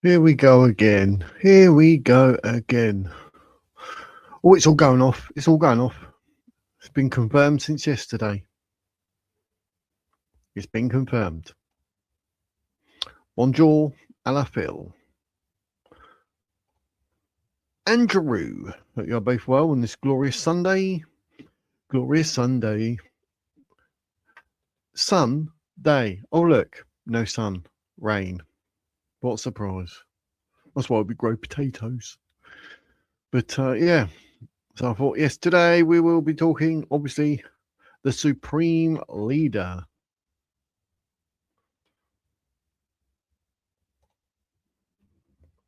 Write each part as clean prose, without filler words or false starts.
Here we go again. Here we go again. Oh, it's all going off. It's all going off. It's been confirmed since yesterday. It's been confirmed. Bonjour à la Phil. Andrew, hope you're both well on this glorious Sunday. Glorious Sunday. Sun, day. Oh, look. No sun. Rain. What a surprise. That's why we grow potatoes. But yeah. So I thought, yes, today we will be talking, obviously, the Supreme Leader.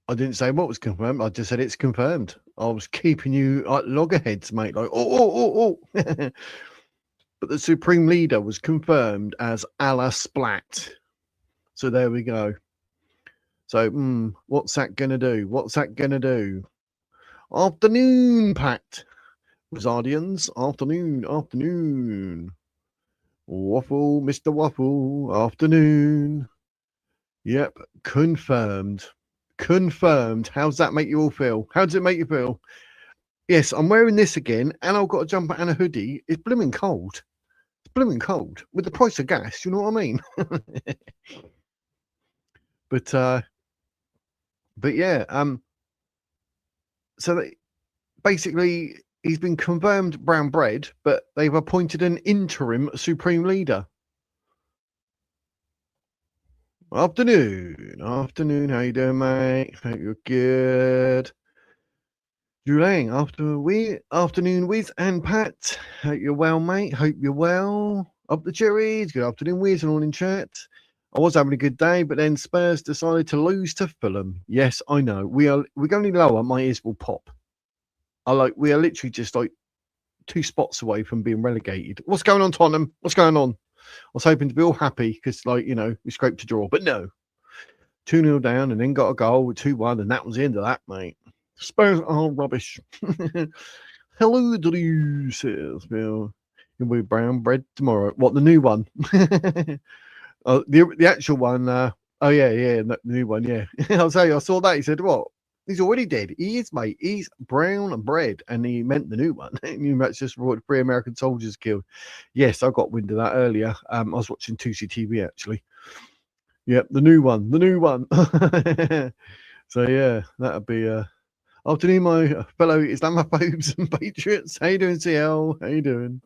I didn't say what was confirmed. I just said it's confirmed. I was keeping you at loggerheads, mate. Like, oh. But the Supreme Leader was confirmed as Allah Splat. So there we go. So, what's that going to do? What's that going to do? Afternoon pact. Wizardians, afternoon. Waffle, Mr. Waffle, afternoon. Yep, confirmed. Confirmed. How's that make you all feel? How does it make you feel? Yes, I'm wearing this again, and I've got a jumper and a hoodie. It's blooming cold. It's blooming cold with the price of gas. You know what I mean? but yeah. So basically, he's been confirmed brown bread, but they've appointed an interim supreme leader. Afternoon. How you doing, mate? Hope you're good. Julian, afternoon, Wiz and Pat. Hope you're well, mate. Hope you're well. Up the cherries. Good afternoon, Wiz, and all in chat. I was having a good day, but then Spurs decided to lose to Fulham. Yes, I know. We're going lower. My ears will pop. We are literally just like 2 spots away from being relegated. What's going on, Tottenham? What's going on? I was hoping to be all happy because, we scraped a draw, but no. 2-0 down and then got a goal with 2-1, and that was the end of that, mate. Spurs are rubbish. Hello, Drew, says Bill. You'll be brown bread tomorrow. What, the new one? The actual one. Oh, yeah, the new one, yeah. I'll say, I saw that. He said, what? He's already dead. He is, mate. He's brown bread, and he meant the new one. New match just brought 3 American soldiers killed. Yes, I got wind of that earlier. I was watching 2CTV, actually. Yep, the new one. So, yeah, that'd be... Afternoon, my fellow Islamophobes and Patriots. How you doing, CL? How you doing?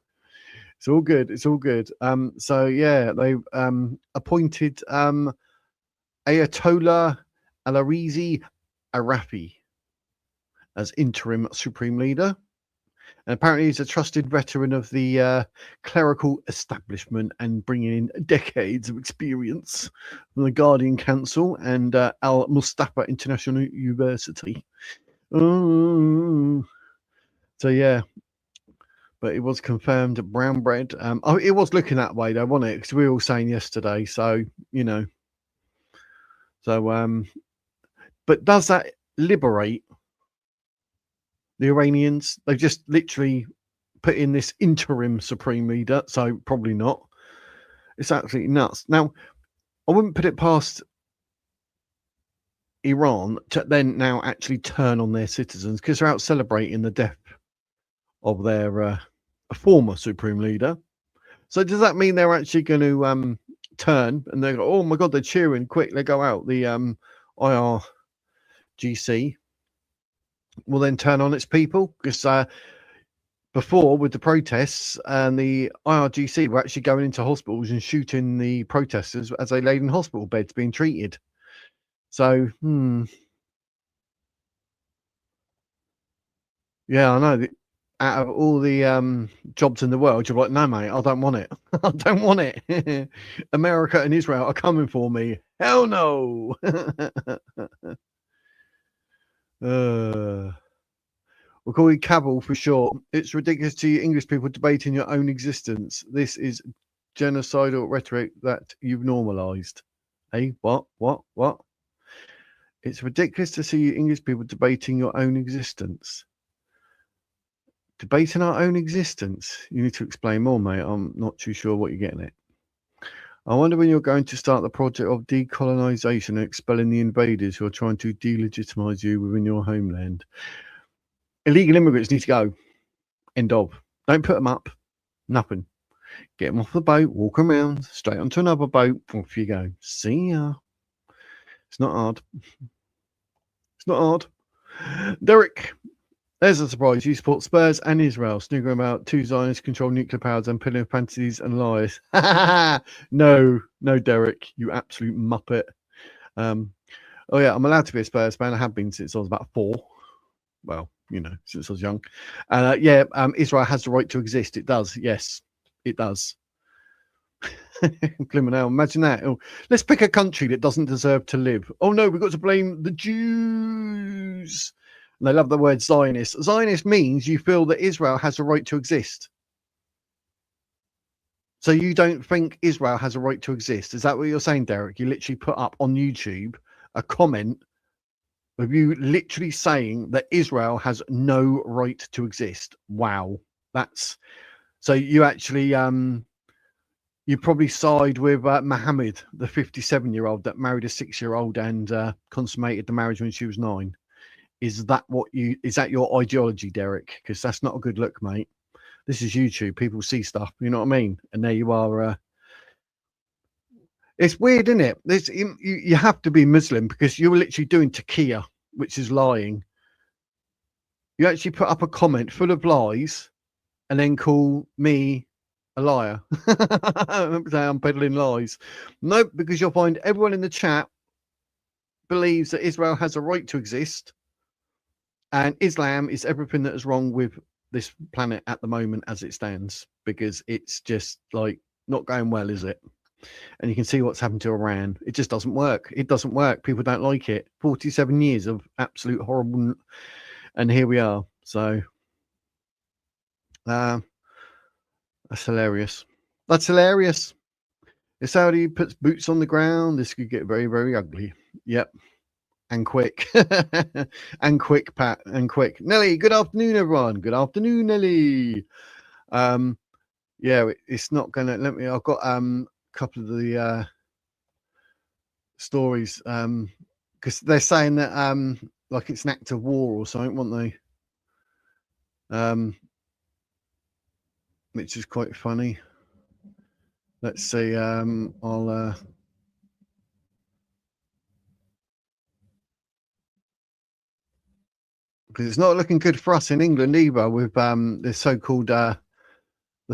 It's all good. So, yeah, they appointed Ayatollah Alarizi Arafi as interim supreme leader. And apparently he's a trusted veteran of the clerical establishment and bringing in decades of experience from the Guardian Council and Al Mustafa International University. So, yeah. But it was confirmed brown bread. It was looking that way, though, wasn't it? Because we were all saying yesterday. So, So, but does that liberate the Iranians? They've just literally put in this interim supreme leader, so probably not. It's absolutely nuts. Now, I wouldn't put it past Iran to then now actually turn on their citizens because they're out celebrating the death of their former supreme leader. So does that mean they're actually going to turn and they go, oh my God, they're cheering, quick, they go out. The IRGC will then turn on its people because before with the protests and the IRGC were actually going into hospitals and shooting the protesters as they laid in hospital beds being treated. So, yeah, I know. Out of all the jobs in the world, you're like, no, mate, I don't want it. I don't want it. America and Israel are coming for me. Hell no. We'll call you Cabal for short. It's ridiculous to you English people debating your own existence. This is genocidal rhetoric that you've normalised. Hey, what? It's ridiculous to see you English people debating your own existence. Debating our own existence? You need to explain more, mate. I'm not too sure what you're getting at. I wonder when you're going to start the project of decolonization and expelling the invaders who are trying to delegitimize you within your homeland. Illegal immigrants need to go. End of. Don't put them up. Nothing. Get them off the boat, walk around, straight onto another boat. Off you go. See ya. It's not hard. It's not hard. Derek, there's a surprise. You support Spurs and Israel, sniggering about two Zionists control nuclear powers and pilling fantasies and lies. No, Derek, you absolute muppet. Oh yeah, I'm allowed to be a Spurs fan. I have been since I was about 4. Well, since I was young. Israel has the right to exist. It does. Yes, it does. Now, imagine that. Oh, let's pick a country that doesn't deserve to live. Oh no, we've got to blame the Jews. And I love the word Zionist. Zionist means you feel that Israel has a right to exist. So you don't think Israel has a right to exist. Is that what you're saying, Derek? You literally put up on YouTube a comment of you literally saying that Israel has no right to exist. Wow. That's so you actually you probably side with Mohammed, the 57-year-old that married a 6-year-old and consummated the marriage when she was 9. Is that your ideology, Derek? Because that's not a good look, mate. This is YouTube. People see stuff, you know what I mean? And there you are. It's weird, isn't it? You have to be Muslim because you're literally doing taqiyya, which is lying. You actually put up a comment full of lies and then call me a liar. I'm peddling lies. Nope, because you'll find everyone in the chat believes that Israel has a right to exist. And Islam is everything that is wrong with this planet at the moment as it stands, because it's just like not going well, is it? And you can see what's happened to Iran. It just doesn't work. It doesn't work. People don't like it. 47 years of absolute horrible, and here we are. So that's hilarious. That's hilarious. If Saudi puts boots on the ground, this could get very, very ugly. Yep. And quick. And quick, Pat. And quick. Nelly, good afternoon, everyone. Good afternoon, Nelly. Yeah, it's not going to... I've got a couple of the stories because they're saying that like it's an act of war or something, won't they? Which is quite funny. Let's see. I'll... because it's not looking good for us in England either with this so-called the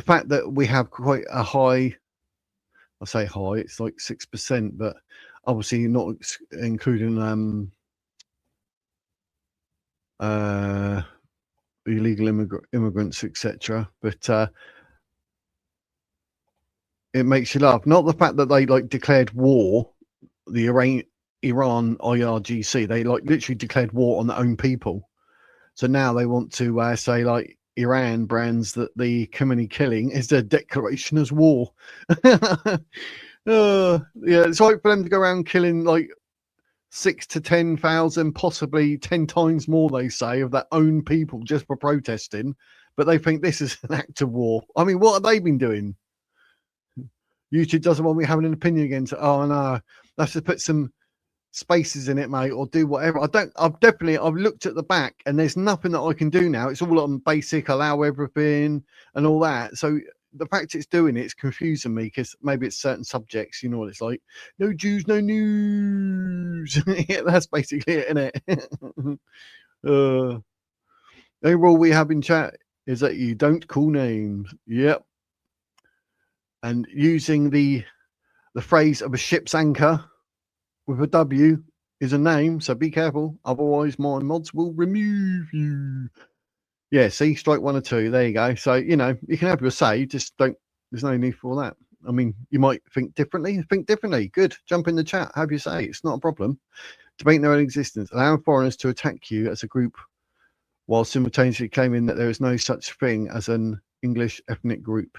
fact that we have quite a high, I say high, it's like 6%, but obviously not including illegal immigrants, etc. But it makes you laugh. Not the fact that they like declared war, the Iran IRGC, they like literally declared war on their own people. So now they want to say like Iran brands that the Khamenei killing is a declaration as war. Yeah, it's like for them to go around killing like 6,000 to 10,000, possibly 10 times more, they say, of their own people just for protesting. But they think this is an act of war. I mean, what have they been doing? YouTube doesn't want me having an opinion against it. Oh no, let's just put some spaces in it, mate, or do whatever. I've looked at the back and there's nothing that I can do now. It's all on basic, allow everything and all that. So the fact it's doing it's confusing me because maybe it's certain subjects, you know what it's like. No Jews, no news. Yeah, that's basically it, isn't it? The rule we have in chat is that you don't call names. Yep. And using the phrase of a ship's anchor with a W is a name, so be careful. Otherwise, my mods will remove you. Yeah, see, strike 1 or 2. There you go. So, you can have your say. Just don't, there's no need for that. I mean, you might think differently. Think differently. Good. Jump in the chat. Have your say. It's not a problem. Debate their own existence. Allowing foreigners to attack you as a group while simultaneously claiming that there is no such thing as an English ethnic group.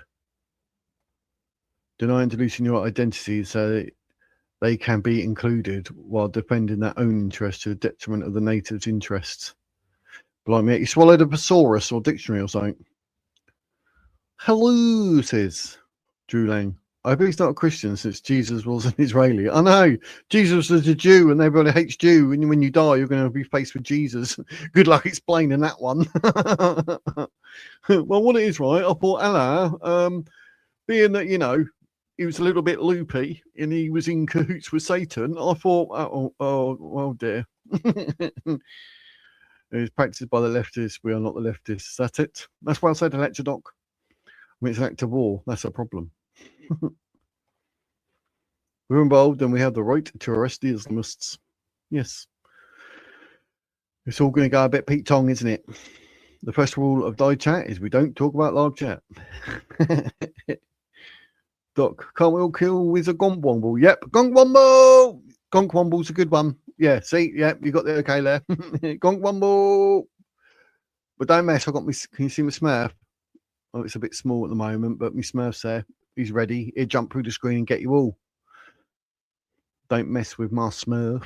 Deny and diluting your identity so that they can be included while defending their own interests to the detriment of the natives' interests. Blimey, you swallowed a thesaurus or dictionary or something. Hello, says Drew Lang. I hope he's not a Christian since Jesus was an Israeli. I know Jesus was a Jew and everybody hates Jew. And when you die, you're going to be faced with Jesus. Good luck explaining that one. Well, what it is, right? I thought, Allah, being that, he was a little bit loopy and he was in cahoots with Satan, I thought, oh dear. It was practiced by the leftists. We are not the leftists. That's it. That's why I said lecture doc. When it's an act of war, that's a problem. We're involved and we have the right to arrest the Islamists. Yes. It's all going to go a bit Pete Tong, isn't it? The first rule of die chat is we don't talk about live chat. Doc, can't we all kill with a gonk womble? Yep, gonk womble! Gonk womble's a good one. Yeah, see, yep, you got the okay there. Gonk womble! But don't mess, I got me, can you see my Smurf? Oh, it's a bit small at the moment, but my Smurf's there. He's ready. He'll jump through the screen and get you all. Don't mess with my Smurf.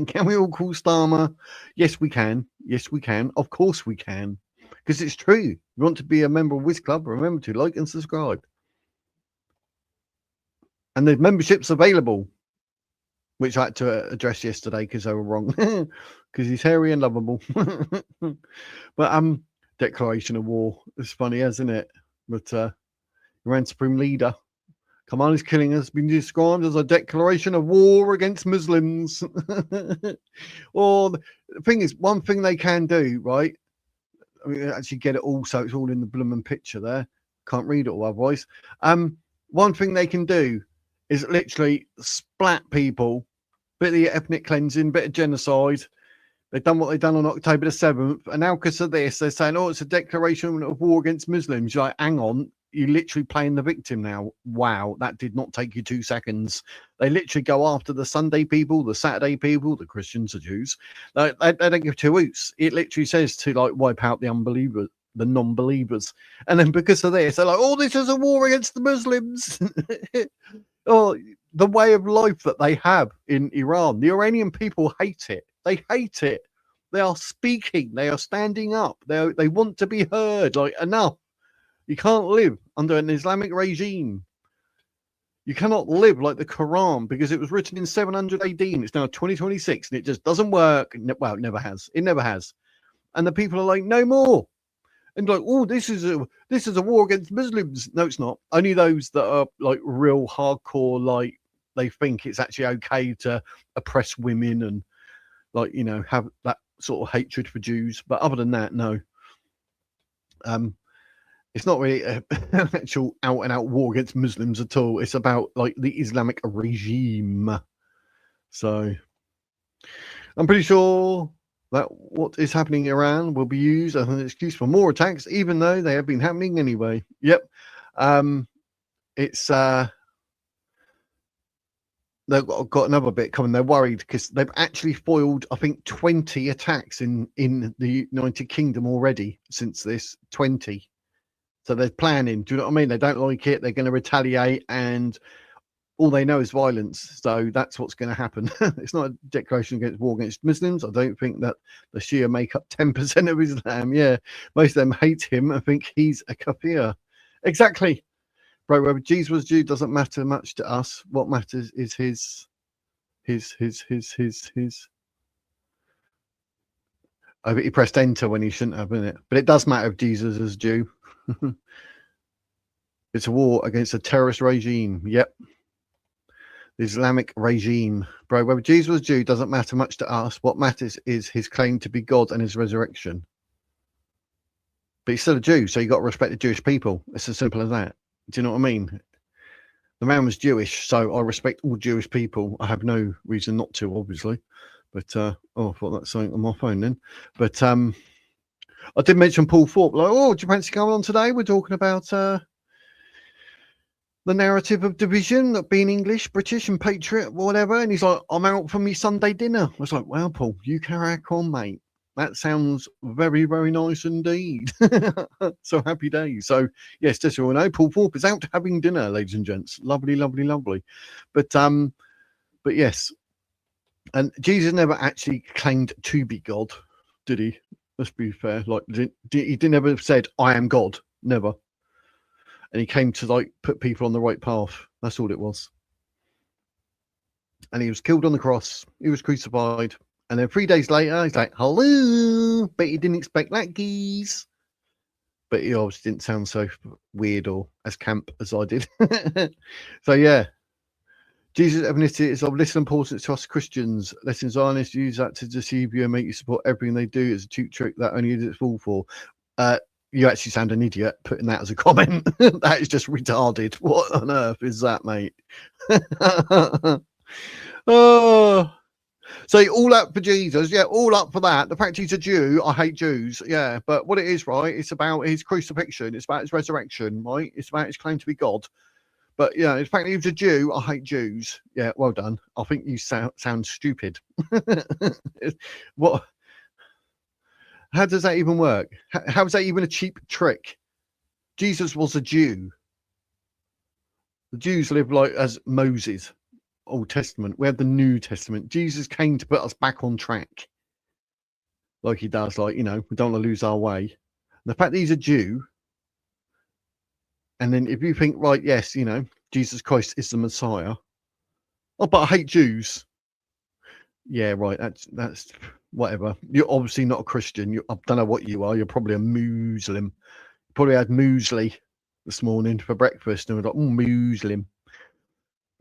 Can we all call Starmer? Yes, we can. Yes, we can. Of course we can. Because it's true. You want to be a member of Wiz Club, remember to like and subscribe. And there's memberships available, which I had to address yesterday because they were wrong. Because he's hairy and lovable. But declaration of war. It's funny, isn't it? But Iran Supreme Leader. Command is killing has been described as a declaration of war against Muslims. Or the thing is, one thing they can do, right? I mean, actually get it all, so it's all in the blooming picture there. Can't read it all otherwise. One thing they can do is literally splat people, bit of the ethnic cleansing, bit of genocide. They've done what they've done on October the 7th, and now because of this, they're saying, "Oh, it's a declaration of war against Muslims." You're like, hang on. You're literally playing the victim now. Wow, that did not take you 2 seconds. They literally go after the Sunday people, the Saturday people, the Christians, the Jews. They don't give 2 hoots. It literally says to like wipe out the unbelievers, the non-believers. And then because of this, they're like, oh, this is a war against the Muslims. Oh, the way of life that they have in Iran. The Iranian people hate it. They hate it. They are speaking. They are standing up. They want to be heard. Like, enough. You can't live under an Islamic regime. You cannot live like the Quran because it was written in 700 AD and it's now 2026 and it just doesn't work. Well, it never has. It never has. And the people are like, no more. And like, oh, this is a war against Muslims. No, it's not. Only those that are like real hardcore, like they think it's actually okay to oppress women and like, have that sort of hatred for Jews. But other than that, no. It's not really an actual out-and-out war against Muslims at all. It's about like the Islamic regime. So I'm pretty sure that what is happening in Iran will be used as an excuse for more attacks, even though they have been happening anyway. Yep. It's they've got another bit coming. They're worried because they've actually foiled, I think, 20 attacks in the United Kingdom already since this. 20. So they're planning. Do you know what I mean? They don't like it. They're going to retaliate, and all they know is violence. So that's what's going to happen. It's not a declaration against war against Muslims. I don't think that the Shia make up 10% of Islam. Yeah, most of them hate him and think he's a kafir. Exactly. Bro, whether Jesus was Jew doesn't matter much to us. What matters is his. I think he pressed enter when he shouldn't have, isn't it? But it does matter if Jesus is Jew. It's a war against a terrorist regime. Yep. The Islamic regime. Bro, whether Jesus was Jew doesn't matter much to us. What matters is his claim to be God and his resurrection. But he's still a Jew, so you got to respect the Jewish people. It's as simple as that. Do you know what I mean? The man was Jewish, so I respect all Jewish people. I have no reason not to, obviously. But I thought that's something on my phone then. But I did mention Paul Thorpe. Like, oh, do you fancy going on today? We're talking about the narrative of division, being English, British, and Patriot, whatever. And he's like, I'm out for me Sunday dinner. I was like, well, Paul, you crack on, mate. That sounds very, very nice indeed. So happy days. So yes, just so you know, Paul Thorpe is out having dinner, ladies and gents. Lovely, lovely, lovely. But yes. And Jesus never actually claimed to be God, did he? Let's be fair. Like he never said, I am God. Never. and he came to like put people on the right path. That's all it was. And he was killed on the cross. He was crucified. And then 3 days later, he's like, hello, but he didn't expect that, geez. But he obviously didn't sound so weird or as camp as I did. So, yeah. Jesus' ethnicity is of little importance to us Christians. Letting Zionists use that to deceive you and make you support everything they do is a cheap trick that only idiots fall for. You actually sound an idiot putting that as a comment. That is just retarded. What on earth is that, mate? Oh, so all up for Jesus, yeah, all up for that. The fact he's a Jew, I hate Jews, yeah. But what it is, right? It's about his crucifixion. It's about his resurrection, right? It's about his claim to be God. But yeah, the fact that he was a Jew, I hate Jews. Yeah, well done. I think you sound stupid. What? How does that even work? How is that even a cheap trick? Jesus was a Jew. The Jews live like as Moses, Old Testament. We have the New Testament. Jesus came to put us back on track, like he does. Like, you know, we don't want to lose our way. And the fact that he's a Jew. And then if you think, right, yes, you know, Jesus Christ is the Messiah. Oh, but I hate Jews. Yeah, right. That's whatever. You're obviously not a Christian. I don't know what you are. You're probably a Muslim. You probably had muesli this morning for breakfast and we're like, Muslim.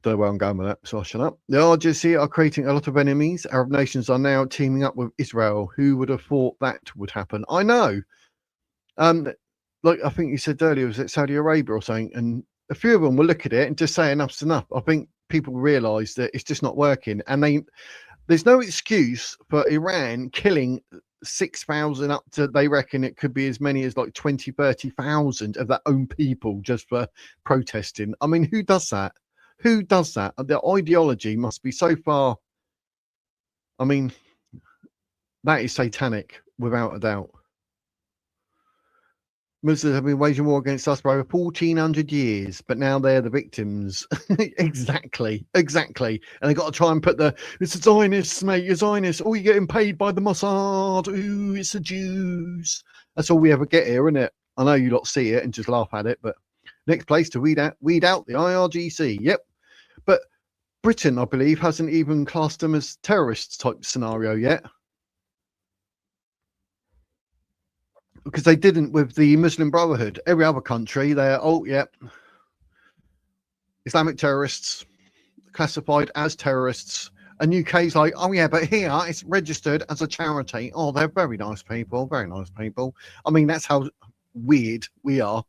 Don't know where I'm going with that, so I'll shut up. The RGC are creating a lot of enemies. Arab nations are now teaming up with Israel. Who would have thought that would happen? I know. Like I think you said earlier, was it Saudi Arabia or something? And a few of them will look at it and just say enough's enough. I think people realise that it's just not working, and there's no excuse for Iran killing 6,000 up to, they reckon it could be as many as like 20, 30,000 of their own people just for protesting. I mean, who does that? Who does that? The ideology must be so far. I mean, that is satanic without a doubt. Muslims have been waging war against us for over 1,400 years, but now they're the victims. Exactly. And they got to try and put it's the Zionists, mate, you're Zionists. Oh, you're getting paid by the Mossad. Ooh, it's the Jews. That's all we ever get here, isn't it? I know you lot see it and just laugh at it, but next place to weed out the IRGC. Yep. But Britain, I believe, hasn't even classed them as terrorists type scenario yet. Because they didn't with the Muslim Brotherhood. Every other country, they're, Islamic terrorists, classified as terrorists. And UK's like, oh yeah, but here it's registered as a charity. Oh, they're very nice people, very nice people. I mean, that's how weird we are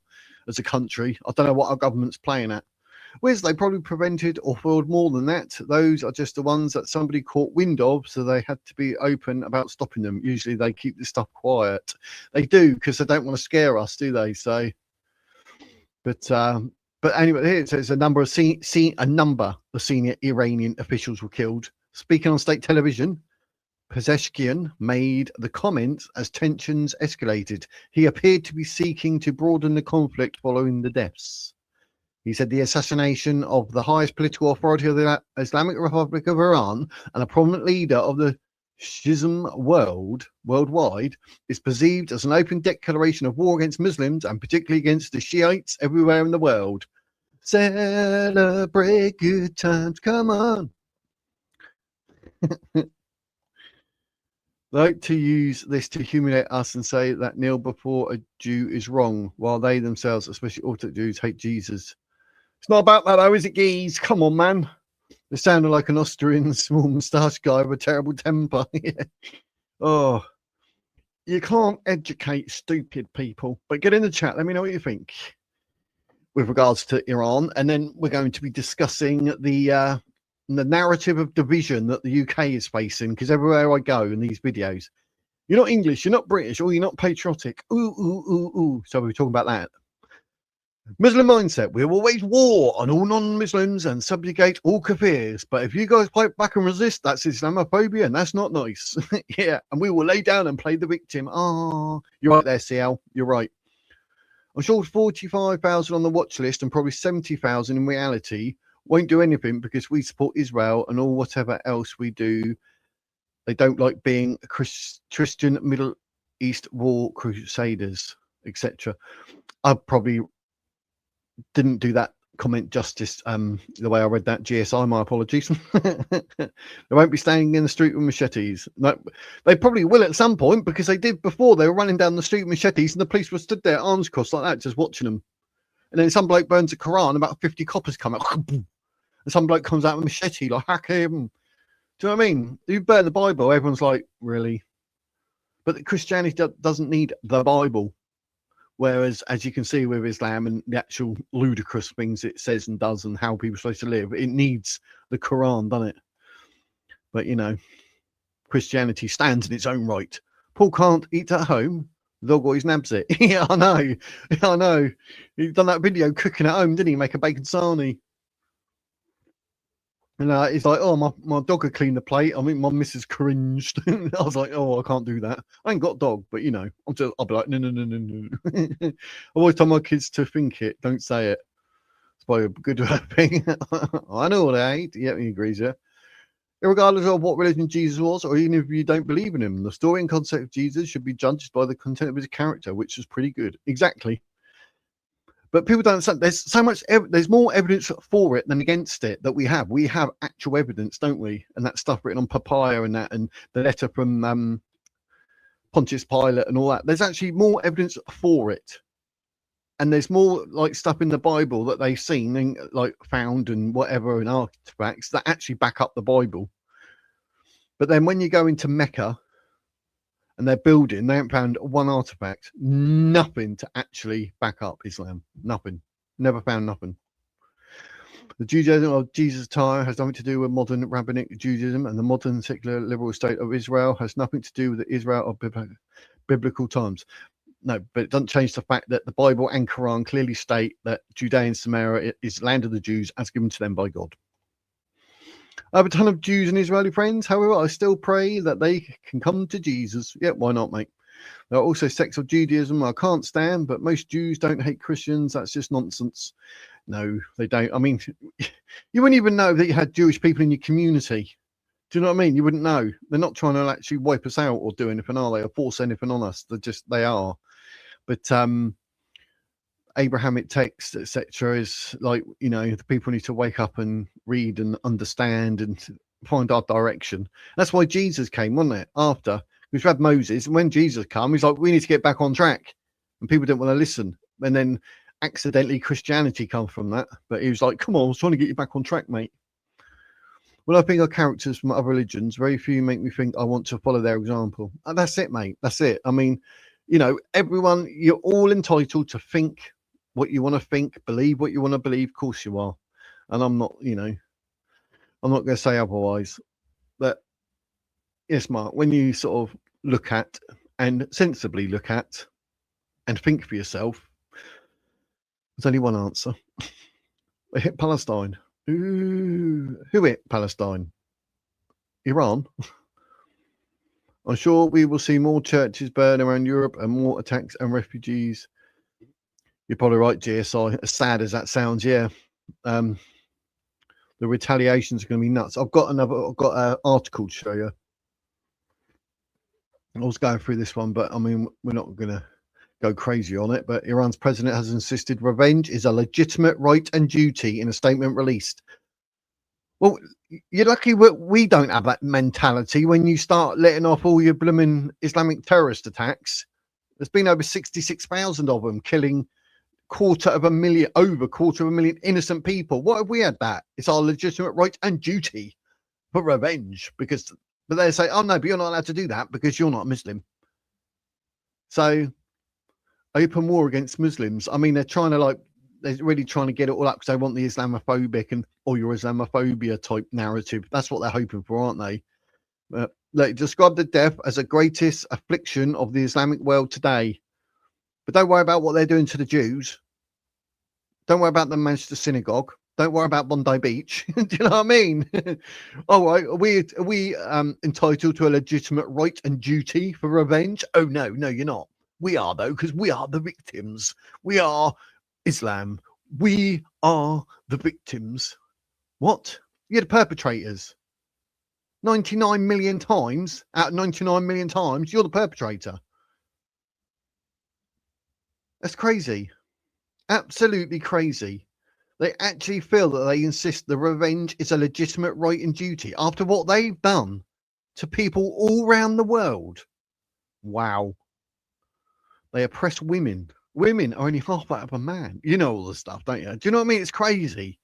as a country. I don't know what our government's playing at. Whereas they probably prevented or foiled more than that. Those are just the ones that somebody caught wind of, so they had to be open about stopping them. Usually they keep this stuff quiet. They do, because they don't want to scare us, do they? So, but anyway, here it says a number of senior Iranian officials were killed. Speaking on state television, Pezeshkian made the comments as tensions escalated. He appeared to be seeking to broaden the conflict following the deaths. He said the assassination of the highest political authority of the Islamic Republic of Iran and a prominent leader of the Shiism worldwide is perceived as an open declaration of war against Muslims and particularly against the Shiites everywhere in the world. Celebrate good times, come on. Like to use this to humiliate us and say that kneel before a Jew is wrong, while they themselves, especially Orthodox Jews, hate Jesus. It's not about that, though, is it, geez? Come on, man. They sounded like an Austrian small moustache guy with a terrible temper. Yeah. Oh, you can't educate stupid people. But get in the chat. Let me know what you think with regards to Iran. And then we're going to be discussing the narrative of division that the UK is facing. Because everywhere I go in these videos, you're not English, you're not British, or you're not patriotic. Ooh. So we're talking about that. Muslim mindset. We will wage war on all non-Muslims and subjugate all kafirs. But if you guys fight back and resist, that's Islamophobia, and that's not nice. Yeah, and we will lay down and play the victim. You're right there, CL. You're right. I'm sure 45,000 on the watch list and probably 70,000 in reality won't do anything because we support Israel and all whatever else we do. They don't like being Christian Middle East war crusaders, etc. I'd probably didn't do that comment justice the way I read that. GSI, my apologies. They won't be standing in the street with machetes. No, they probably will at some point, because they did before. They were running down the street with machetes and the police were stood there arms crossed like that, just watching them. And then some bloke burns a Quran, about 50 coppers come out, and some bloke comes out with a machete, like, hack him. Do you know what I mean? You burn the Bible, everyone's like, really? But Christianity doesn't need the Bible. Whereas, as you can see with Islam and the actual ludicrous things it says and does and how people are supposed to live, it needs the Quran, doesn't it? But, you know, Christianity stands in its own right. Paul can't eat at home. The dog always nabs it. Yeah, I know. I know. He's done that video cooking at home, didn't he? Make a bacon sarnie. And he's like, oh, my dog could clean the plate. I mean, my missus cringed. I was like, oh, I can't do that. I ain't got a dog, but, you know, I'll be like, no. I always tell my kids to think it, don't say it. It's probably a good thing. I know what I hate. Yeah, he agrees, yeah. Regardless of what religion Jesus was, or even if you don't believe in him, the story and concept of Jesus should be judged by the content of his character, which is pretty good. Exactly. But people don't understand. There's so much. There's more evidence for it than against it that we have. We have actual evidence, don't we? And that stuff written on papyrus and that, and the letter from Pontius Pilate and all that. There's actually more evidence for it, and there's more like stuff in the Bible that they've seen and like found and whatever and artifacts that actually back up the Bible. But then when you go into Mecca and they're building, they haven't found one artifact, nothing to actually back up Islam. Nothing. Never found nothing. The Judaism of Jesus' time has nothing to do with modern rabbinic Judaism, and the modern secular liberal state of Israel has nothing to do with the Israel of biblical times. No, but it doesn't change the fact that the Bible and Quran clearly state that Judea and Samaria is land of the Jews as given to them by God. I have a ton of Jews and Israeli friends. However, I still pray that they can come to Jesus. Yeah, why not, mate? There are also sects of Judaism I can't stand, but most Jews don't hate Christians. That's just nonsense. No, they don't. I mean, you wouldn't even know that you had Jewish people in your community. Do you know what I mean? You wouldn't know. They're not trying to actually wipe us out or do anything, are they? Or force anything on us. They are. But Abrahamic text, etc., is like, you know, the people need to wake up and read and understand and find our direction. That's why Jesus came, wasn't it? After, we've had Moses, and when Jesus came, he's like, we need to get back on track, and people didn't want to listen. And then accidentally Christianity comes from that. But he was like, come on, I was trying to get you back on track, mate. When I think of characters from other religions, very few make me think I want to follow their example. And that's it, mate. That's it. I mean, you know, everyone, you're all entitled to think what you want to think, believe what you want to believe. Of course you are. And I'm not, you know, I'm not going to say otherwise. But yes, Mark, when you sort of look at and sensibly look at and think for yourself, there's only one answer. They hit Palestine. Ooh, who hit Palestine? Iran. I'm sure we will see more churches burn around Europe and more attacks and refugees. You're probably right, GSI. As sad as that sounds, yeah. The retaliations are going to be nuts. I've got an article to show you. I was going through this one, but I mean, we're not going to go crazy on it. But Iran's president has insisted revenge is a legitimate right and duty in a statement released. Well, you're lucky we don't have that mentality when you start letting off all your blooming Islamic terrorist attacks. There's been over 66,000 of them, killing over 250,000 innocent people. What have we had that? It's our legitimate right and duty for revenge. But they say, oh no, but you're not allowed to do that because you're not a Muslim. So open war against Muslims. I mean, they're really trying to get it all up because they want the Islamophobic or your Islamophobia type narrative. That's what they're hoping for, aren't they? They describe the death as the greatest affliction of the Islamic world today. But don't worry about what they're doing to the Jews. Don't worry about the Manchester synagogue. Don't worry about Bondi Beach. Do you know what I mean? All right, are we entitled to a legitimate right and duty for revenge? Oh, no, you're not. We are, though, because we are the victims. We are Islam. We are the victims. What? You're the perpetrators. 99 million times out of 99 million times, you're the perpetrator. That's crazy. Absolutely crazy. They actually feel that they insist the revenge is a legitimate right and duty after what they've done to people all around the world. Wow. They oppress women. Women are only half that of a man. You know all this stuff, don't you? Do you know what I mean? It's crazy.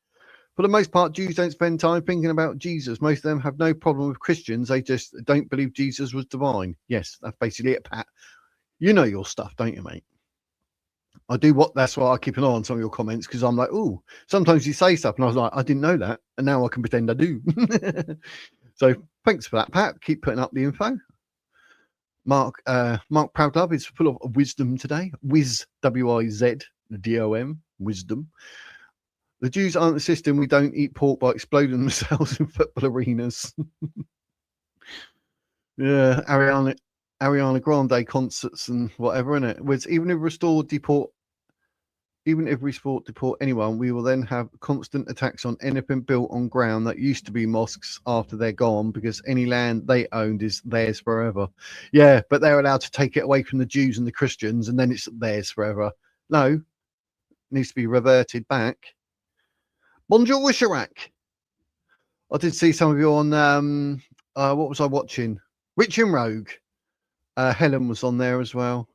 For the most part, Jews don't spend time thinking about Jesus. Most of them have no problem with Christians. They just don't believe Jesus was divine. Yes, that's basically it, Pat. You know your stuff, don't you, mate? I do what. That's why I keep an eye on some of your comments, because I'm like, oh, sometimes you say stuff, and I was like, I didn't know that, and now I can pretend I do. So thanks for that, Pat. Keep putting up the info. Mark Proudlove is full of wisdom today. Wiz, W-I-Z-D-O-M, wisdom. The Jews aren't the system. We don't eat pork by exploding themselves in football arenas. Yeah, Ariana Grande concerts and whatever, innit? With even if we deport anyone, we will then have constant attacks on anything built on ground that used to be mosques after they're gone, because any land they owned is theirs forever. Yeah, but they're allowed to take it away from the Jews and the Christians, and then it's theirs forever. No, it needs to be reverted back. Bonjour, Chirac. I did see some of you on what was I watching? Rich and Rogue. Helen was on there as well.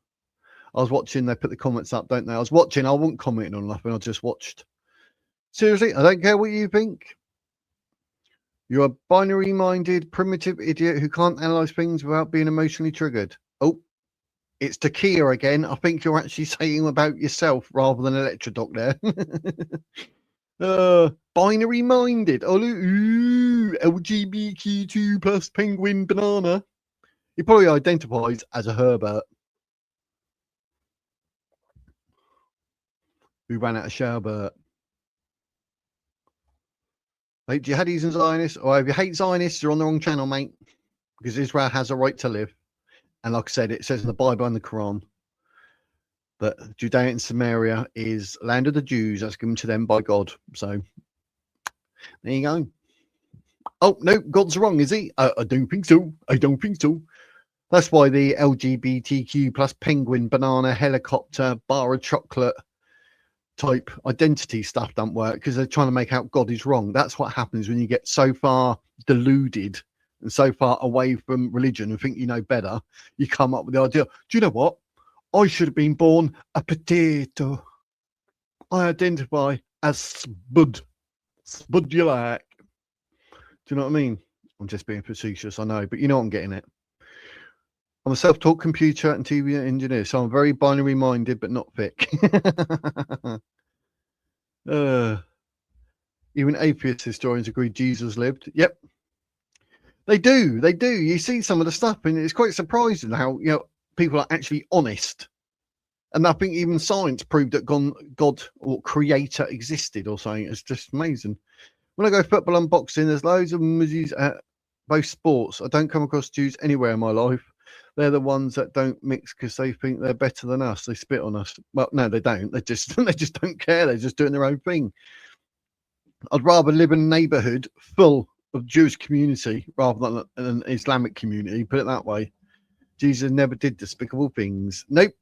I was watching, they put the comments up, don't they? I was watching, I wasn't commenting on nothing, I just watched. Seriously, I don't care what you think. You're a binary-minded, primitive idiot who can't analyse things without being emotionally triggered. Oh, it's Takia again. I think you're actually saying about yourself rather than Electrodoc there. Binary-minded. Oh, ooh, LGBTQ plus penguin banana. He probably identifies as a Herbert who ran out of Sherbert. Like jihadis and Zionists, or if you hate Zionists, you're on the wrong channel, mate. Because Israel has a right to live. And like I said, it says in the Bible and the Quran that Judea and Samaria is land of the Jews that's given to them by God. So there you go. Oh, no, God's wrong, is he? I don't think so. I don't think so. That's why the LGBTQ plus penguin, banana, helicopter, bar of chocolate type identity stuff don't work, because they're trying to make out God is wrong. That's what happens when you get so far deluded and so far away from religion and think you know better. You come up with the idea, do you know what? I should have been born a potato. I identify as Spud. Spud you like. Do you know what I mean? I'm just being facetious, I know, but you know I'm getting it. I'm a self-taught computer and TV engineer, so I'm very binary minded, but not thick. Even atheist historians agree Jesus lived. Yep. They do. They do. You see some of the stuff, and it's quite surprising how, you know, people are actually honest. And I think even science proved that God or creator existed or something. It's just amazing. When I go football and boxing, there's loads of Muslims at both sports. I don't come across Jews anywhere in my life. They're the ones that don't mix because they think they're better than us. They spit on us. Well, no, they don't. They just don't care. They're just doing their own thing. I'd rather live in a neighbourhood full of Jewish community rather than an Islamic community. Put it that way. Jesus never did despicable things. Nope.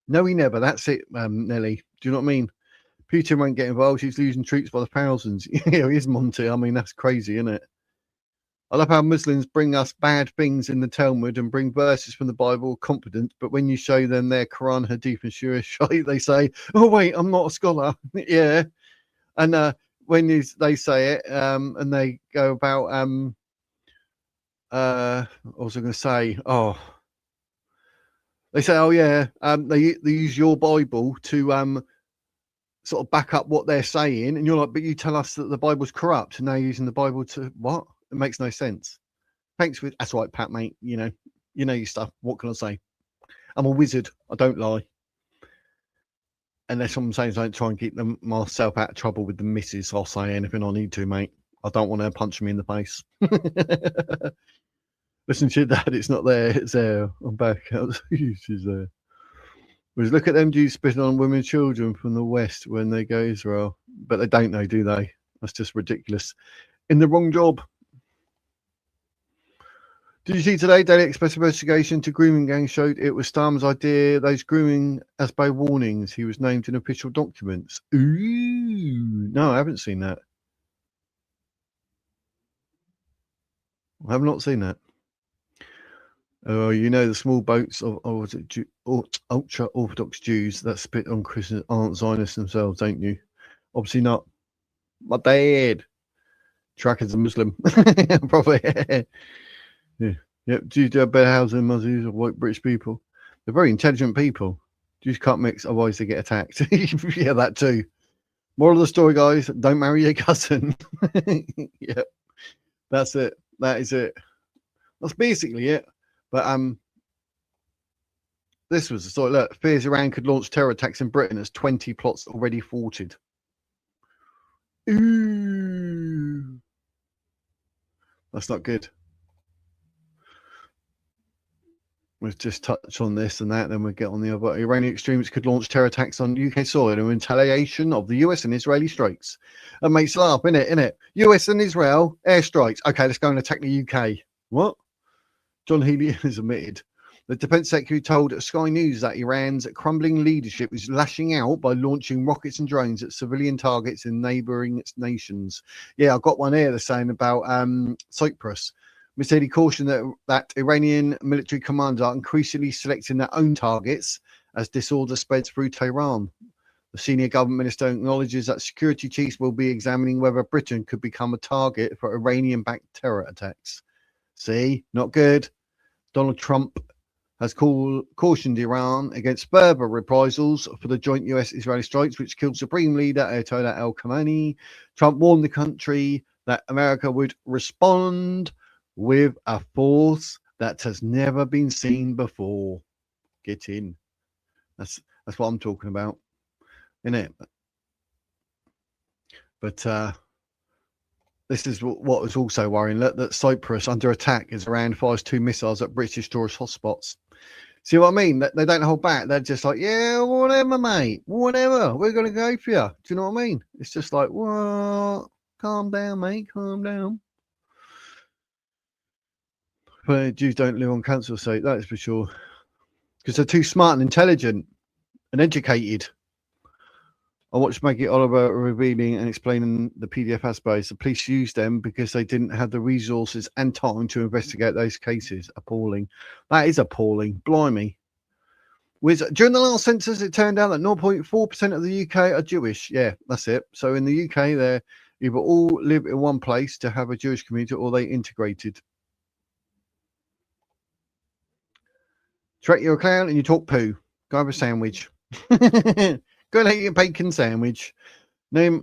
No, he never. That's it, Nelly. Do you know what I mean? Putin won't get involved. He's losing troops by the thousands. Yeah, he is, Monty. I mean, that's crazy, isn't it? I love how Muslims bring us bad things in the Talmud and bring verses from the Bible confident, but when you show them their Quran, Hadith, and Shia, they say, "Oh wait, I'm not a scholar." Yeah, and when they say it, and they go about, what was I going to say? Oh, they say, "Oh yeah," they use your Bible to sort of back up what they're saying, and you're like, "But you tell us that the Bible's corrupt, and they're using the Bible to what?" It makes no sense. Thanks for that's right, Pat, mate. You know your stuff. What can I say? I'm a wizard. I don't lie. Unless someone says I don't try and keep myself out of trouble with the missus, I'll say anything I need to, mate. I don't want her punching me in the face. Listen to your dad, it's not there, it's there. I'm back. She's there. Whereas look at them Jews spitting on women and children from the West when they go to Israel. But they don't know, do they? That's just ridiculous. In the wrong job. Did you see today? Daily Express investigation to grooming gang showed it was Starmer's idea. Those grooming as by warnings. He was named in official documents. Ooh, no, I haven't seen that. I have not seen that. Oh, you know the small boats of ultra Orthodox Jews that spit on Christians aren't Zionists themselves, don't you? Obviously not. My dad. Tracker's a Muslim. Probably. Yeah. Yep. Jews do have better housing than Muslims or white British people. They're very intelligent people. Jews can't mix, otherwise they get attacked. Yeah, that too. Moral of the story, guys: don't marry your cousin. Yeah, that's it. That is it. That's basically it. But this was the story. Look, fears Iran could launch terror attacks in Britain as 20 plots already thwarted. Ooh, that's not good. We'll just touch on this and that, then we'll get on the other. Iranian extremists could launch terror attacks on UK soil in retaliation of the US and Israeli strikes. That makes laugh, innit? US and Israel airstrikes. Okay, let's go and attack the UK. What? John Healey has admitted. The Defense Secretary told Sky News that Iran's crumbling leadership is lashing out by launching rockets and drones at civilian targets in neighbouring nations. Yeah, I've got one here that's saying about Cyprus. Mercedes cautioned that Iranian military commanders are increasingly selecting their own targets as disorder spreads through Tehran. The senior government minister acknowledges that security chiefs will be examining whether Britain could become a target for Iranian-backed terror attacks. See, not good. Donald Trump has cautioned Iran against further reprisals for the joint US-Israeli strikes, which killed Supreme Leader Ayatollah al-Khamenei. Trump warned the country that America would respond with a force that has never been seen before. Get in. That's what I'm talking about, isn't it? But this is what was also worrying, that Cyprus, under attack, as Iran fires 2 missiles at British tourist hotspots. See what I mean? They don't hold back. They're just like, yeah, whatever, mate. Whatever. We're going to go for you. Do you know what I mean? It's just like, what? Calm down, mate. Calm down. But Jews don't live on council estate, that is for sure. Because they're too smart and intelligent and educated. I watched Maggie Oliver revealing and explaining the PDF aspects. The police used them because they didn't have the resources and time to investigate those cases. Appalling. That is appalling. Blimey. During the last census, it turned out that 0.4% of the UK are Jewish. Yeah, that's it. So in the UK, they either all live in one place to have a Jewish community or they integrated. Track your account and you talk poo. Go have a sandwich. Go and eat a bacon sandwich. No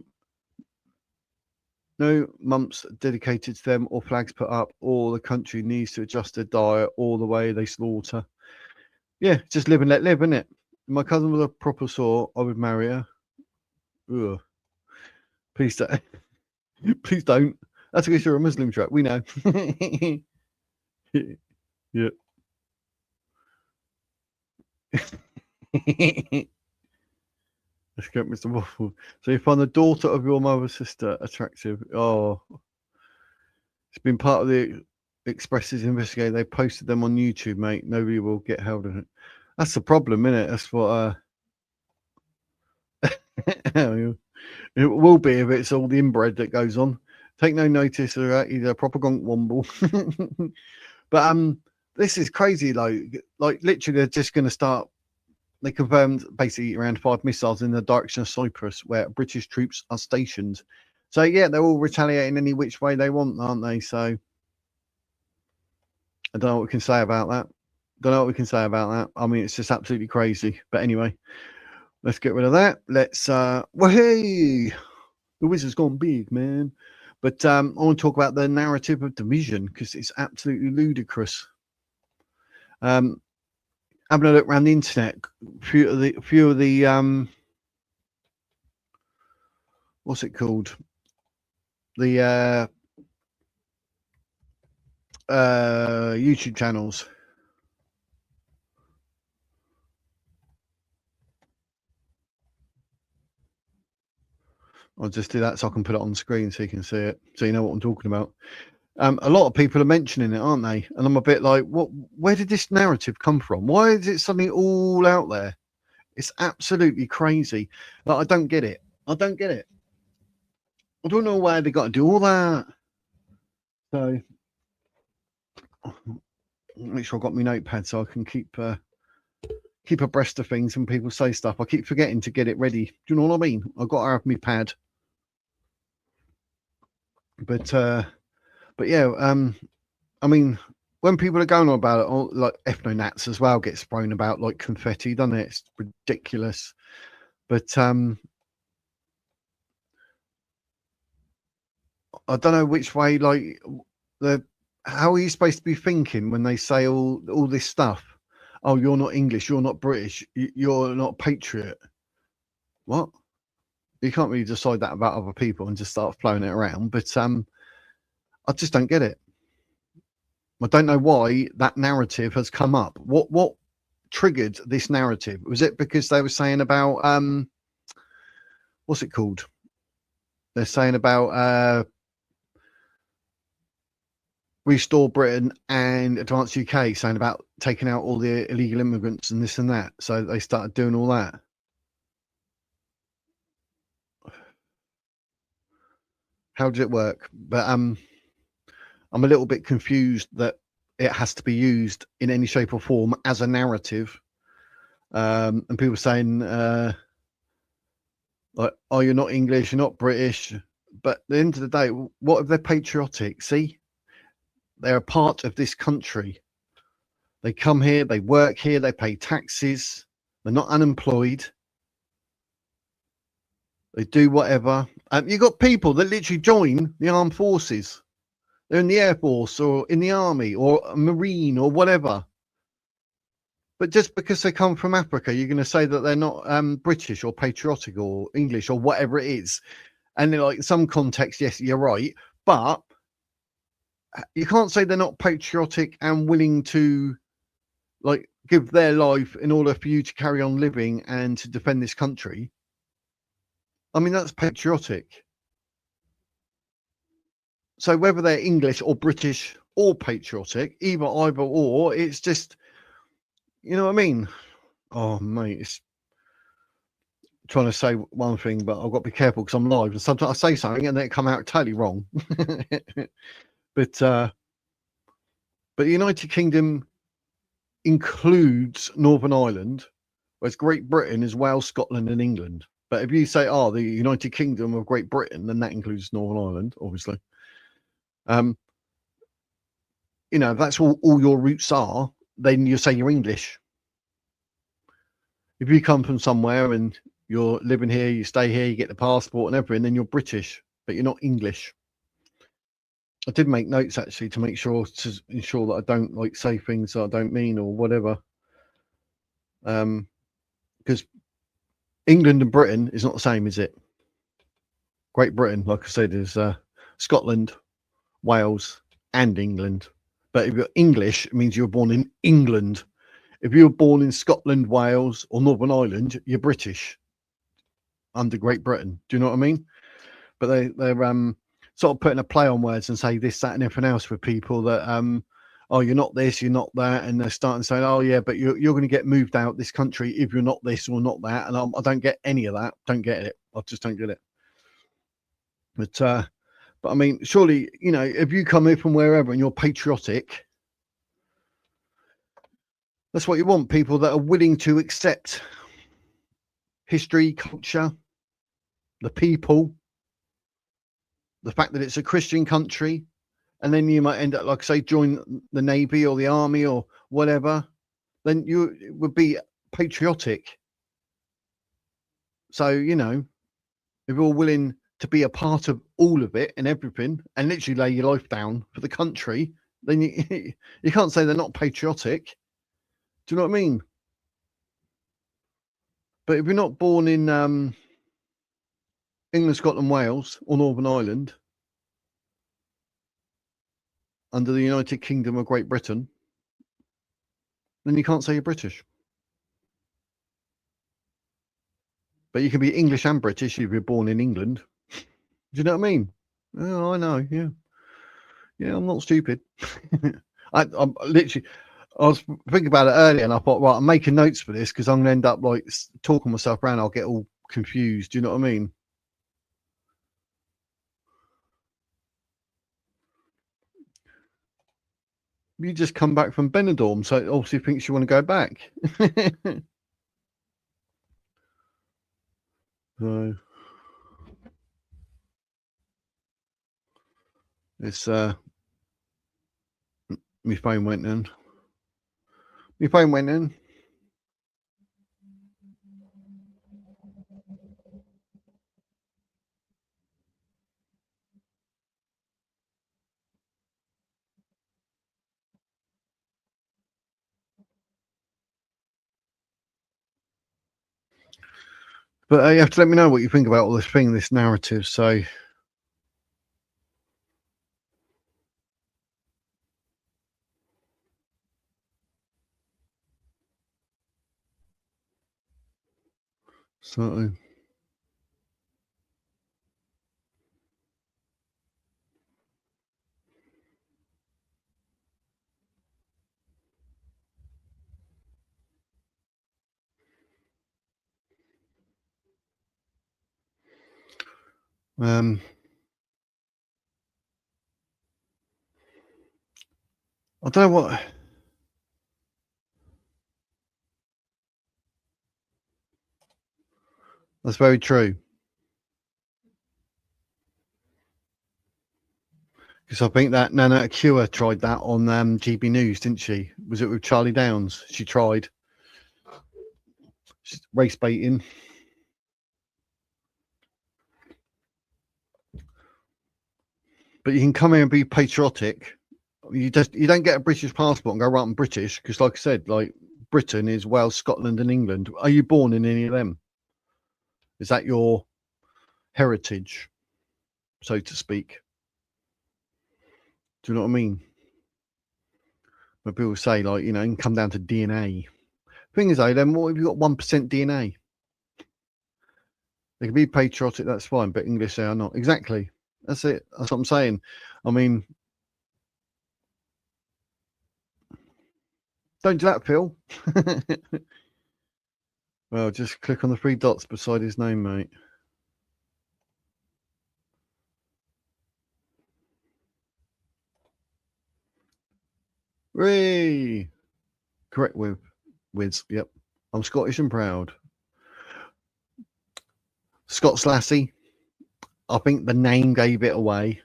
mumps dedicated to them or flags put up, or the country needs to adjust their diet or the way they slaughter. Yeah, just live and let live, isn't it? If my cousin was a proper saw, I would marry her. Ugh. Please don't. Please don't. That's because you're a Muslim trap. We know. Yeah. Let's get Mr. Waffle. So you find the daughter of your mother's sister attractive. Oh, it's been part of the Express's investigation. They posted them on YouTube, mate. Nobody will get held in it. That's the problem, isn't it? That's what it will be if it's all the inbred that goes on. Take no notice of that. He's a proper gonk womble. But this is crazy, like literally they're just going to start. They confirmed basically around 5 missiles in the direction of Cyprus, where British troops are stationed. So yeah, they're all retaliating any which way they want, aren't they? So I don't know what we can say about that. I mean, it's just absolutely crazy. But anyway, let's get rid of that. Let's well, hey, the Wizard's gone big, man. But I want to talk about the narrative of division because it's absolutely ludicrous. Having a look around the internet, few of the what's it called? The YouTube channels. I'll just do that so I can put it on screen so you can see it, so you know what I'm talking about. A lot of people are mentioning it, aren't they? And I'm a bit like, what? Where did this narrative come from? Why is it suddenly all out there? It's absolutely crazy. Like, I don't get it. I don't get it. I don't know why they got to do all that. So, make sure I got my notepad so I can keep abreast of things when people say stuff. I keep forgetting to get it ready. Do you know what I mean? I've got to have my pad. But yeah, I mean, when people are going on about it, all, like ethno-nats as well gets thrown about like confetti, doesn't it? It's ridiculous. But I don't know which way, like, how are you supposed to be thinking when they say all this stuff? Oh, you're not English, you're not British, you're not Patriot. What? You can't really decide that about other people and just start flowing it around. But I just don't get it. I don't know why that narrative has come up. What triggered this narrative? Was it because they were saying about what's it called? They're saying about Restore Britain and Advance UK, saying about taking out all the illegal immigrants and this and that. So they started doing all that. How did it work? But I'm a little bit confused that it has to be used in any shape or form as a narrative. And people saying, like, oh, you're not English, you're not British. But at the end of the day, what if they're patriotic? See, they're a part of this country. They come here, they work here, they pay taxes, they're not unemployed. They do whatever. You've got people that literally join the armed forces. They're in the Air Force or in the Army or a Marine or whatever. But just because they come from Africa, you're going to say that they're not British or patriotic or English or whatever it is. And like some context, yes, you're right. But you can't say they're not patriotic and willing to like give their life in order for you to carry on living and to defend this country. I mean, that's patriotic. So whether they're English or British or patriotic, either or, it's just, you know what I mean? Oh, mate, it's trying to say one thing, but I've got to be careful because I'm live, and sometimes I say something and then it come out totally wrong. But the United Kingdom includes Northern Ireland, whereas Great Britain is Wales, Scotland, and England. But if you say, "Oh, the United Kingdom of Great Britain," then that includes Northern Ireland, obviously. You know, if that's all your roots are, then you say you're English. If you come from somewhere and you're living here, you stay here, you get the passport and everything, then you're British, but you're not English. I did make notes actually to make sure to ensure that I don't like say things that I don't mean or whatever. Because England and Britain is not the same, is it? Great Britain, like I said, is Scotland, Wales, and England. But if you're English, it means you're born in England. If you were born in Scotland, Wales, or Northern Ireland, you're British under Great Britain. Do you know what I mean? But they're sort of putting a play on words and say this, that, and everything else with people that oh, you're not this, you're not that, and they're starting saying, oh yeah, but you're going to get moved out this country if you're not this or not that, and I don't get any of that. Don't get it. I just don't get it. But I mean, surely, you know, if you come in from wherever and you're patriotic, that's what you want. People that are willing to accept history, culture, the people, the fact that it's a Christian country, and then you might end up, like I say, join the Navy or the Army or whatever, then you would be patriotic. So, you know, if you're willing to be a part of all of it and everything and literally lay your life down for the country, then you can't say they're not patriotic. Do you know what I mean? But if you're not born in England, Scotland, Wales, or Northern Ireland, under the United Kingdom of Great Britain, then you can't say you're British. But you can be English and British if you're born in England. Do you know what I mean? Oh, I know, yeah. Yeah, I'm not stupid. I'm literally. I was thinking about it earlier, and I thought, right, I'm making notes for this because I'm going to end up like talking myself around. I'll get all confused. Do you know what I mean? You just come back from Benidorm, so it obviously thinks you want to go back. So it's my phone went in. My phone went in. But you have to let me know what you think about all this thing, this narrative. So so I don't know what. That's very true. Because I think that Nana Akua tried that on GB News, didn't she? Was it with Charlie Downs? She tried race baiting. But you can come here and be patriotic. You don't get a British passport and go right, I'm British, because like I said, like Britain is Wales, Scotland, and England. Are you born in any of them? Is that your heritage, so to speak? Do you know what I mean? When people say, like, you know, you can come down to DNA. Thing is, though, then what if you've got 1% DNA? They can be patriotic, that's fine, but English they are not. Exactly. That's it. That's what I'm saying. I mean, don't do that, Phil. Well, just click on the three dots beside his name, mate. Whee! Correct with Wiz. Yep. I'm Scottish and proud. Scots Lassie. I think the name gave it away.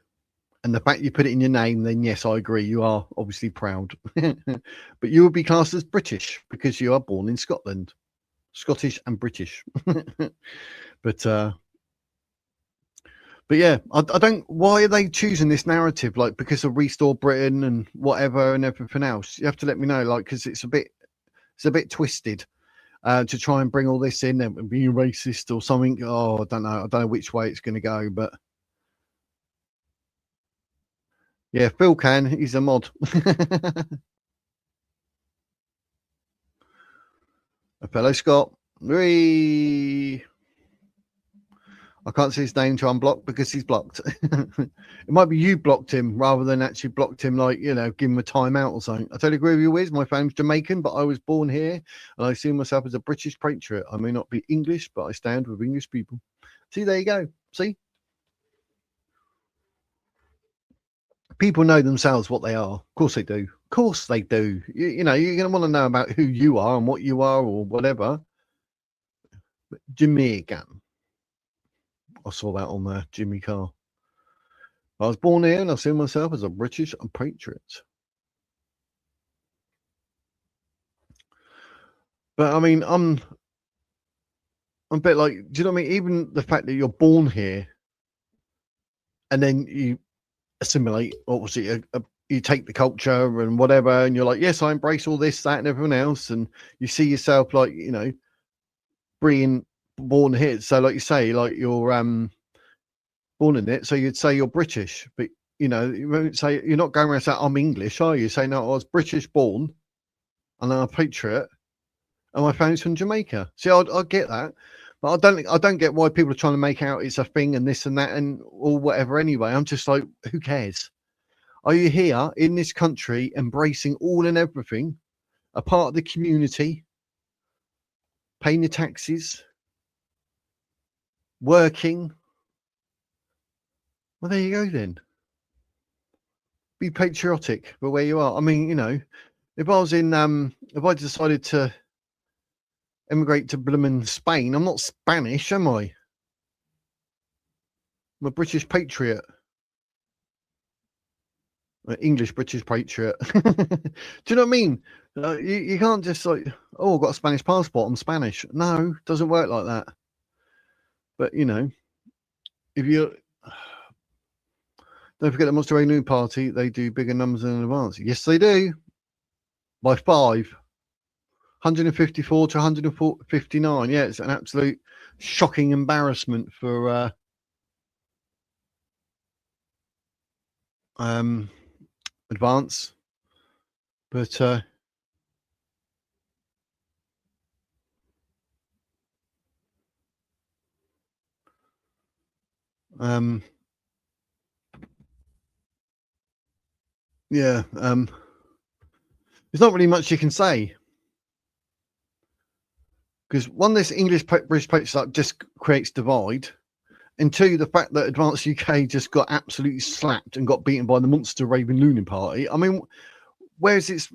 And the fact you put it in your name, then yes, I agree. You are obviously proud. But you would be classed as British because you are born in Scotland. Scottish and British. But yeah, I don't. Why are they choosing this narrative? Like because of Restore Britain and whatever and everything else. You have to let me know, like, because it's a bit twisted to try and bring all this in and being racist or something. Oh, I don't know. I don't know which way it's going to go, but yeah, Phil can. He's a mod. A fellow Scot. Whee! I can't see his name to unblock because he's blocked. It might be you blocked him rather than actually blocked him, like, you know, give him a timeout or something. I totally agree with you, Wiz. My family's Jamaican, but I was born here and I see myself as a British patriot. I may not be English, but I stand with English people. See, there you go. See? People know themselves what they are. Of course they do. Of course they do. You know, you're going to want to know about who you are and what you are or whatever. But Jamaican. I saw that on there, Jimmy Carr. I was born here and I see myself as a British patriot. But I mean, I'm a bit like, do you know what I mean? Even the fact that you're born here and then you assimilate, obviously, you take the culture and whatever, and you're like, yes, I embrace all this, that, and everything else. And you see yourself like, you know, being born here. So, like you say, like you're born in it. So you'd say you're British, but you know, you won't say you're not going around saying I'm English, are you? Say no, I was British born and I'm a patriot and my family's from Jamaica. See, I get that. But I don't get why people are trying to make out it's a thing and this and that and or whatever. Anyway, I'm just like, who cares? Are you here in this country embracing all and everything, a part of the community, paying your taxes, working? Well, there you go then. Be patriotic for where you are. I mean, if I was in, if I decided to emigrate to bloomin' Spain, I'm not Spanish, am I? I'm a British patriot. English British patriot. Do you know what I mean? You can't just like, oh, I've got a Spanish passport, I'm Spanish. No, doesn't work like that. But if you don't forget the Monster New Party, they do bigger numbers in advance. Yes, they do. By 154 to 159. Yeah, it's an absolute shocking embarrassment for advance. But yeah, there's not really much you can say. Because one, this English British Patriot just creates divide, and two, the fact that Advanced UK just got absolutely slapped and got beaten by the monster Raven Looning Party. I mean, where is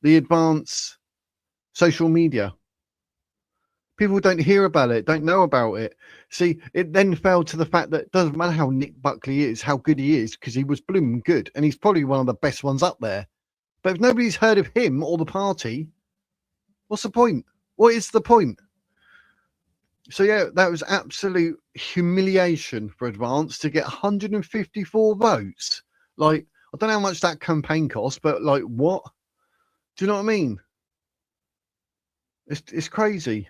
the Advance social media? People don't hear about it, don't know about it. See, it then fell to the fact that it doesn't matter how Nick Buckley is, how good he is, because he was blooming good, and he's probably one of the best ones up there. But if nobody's heard of him or the party, what's the point? What is the point? So yeah, that was absolute humiliation for Advance to get 154 votes. Like, I don't know how much that campaign cost, but like, what? Do you know what I mean? It's crazy.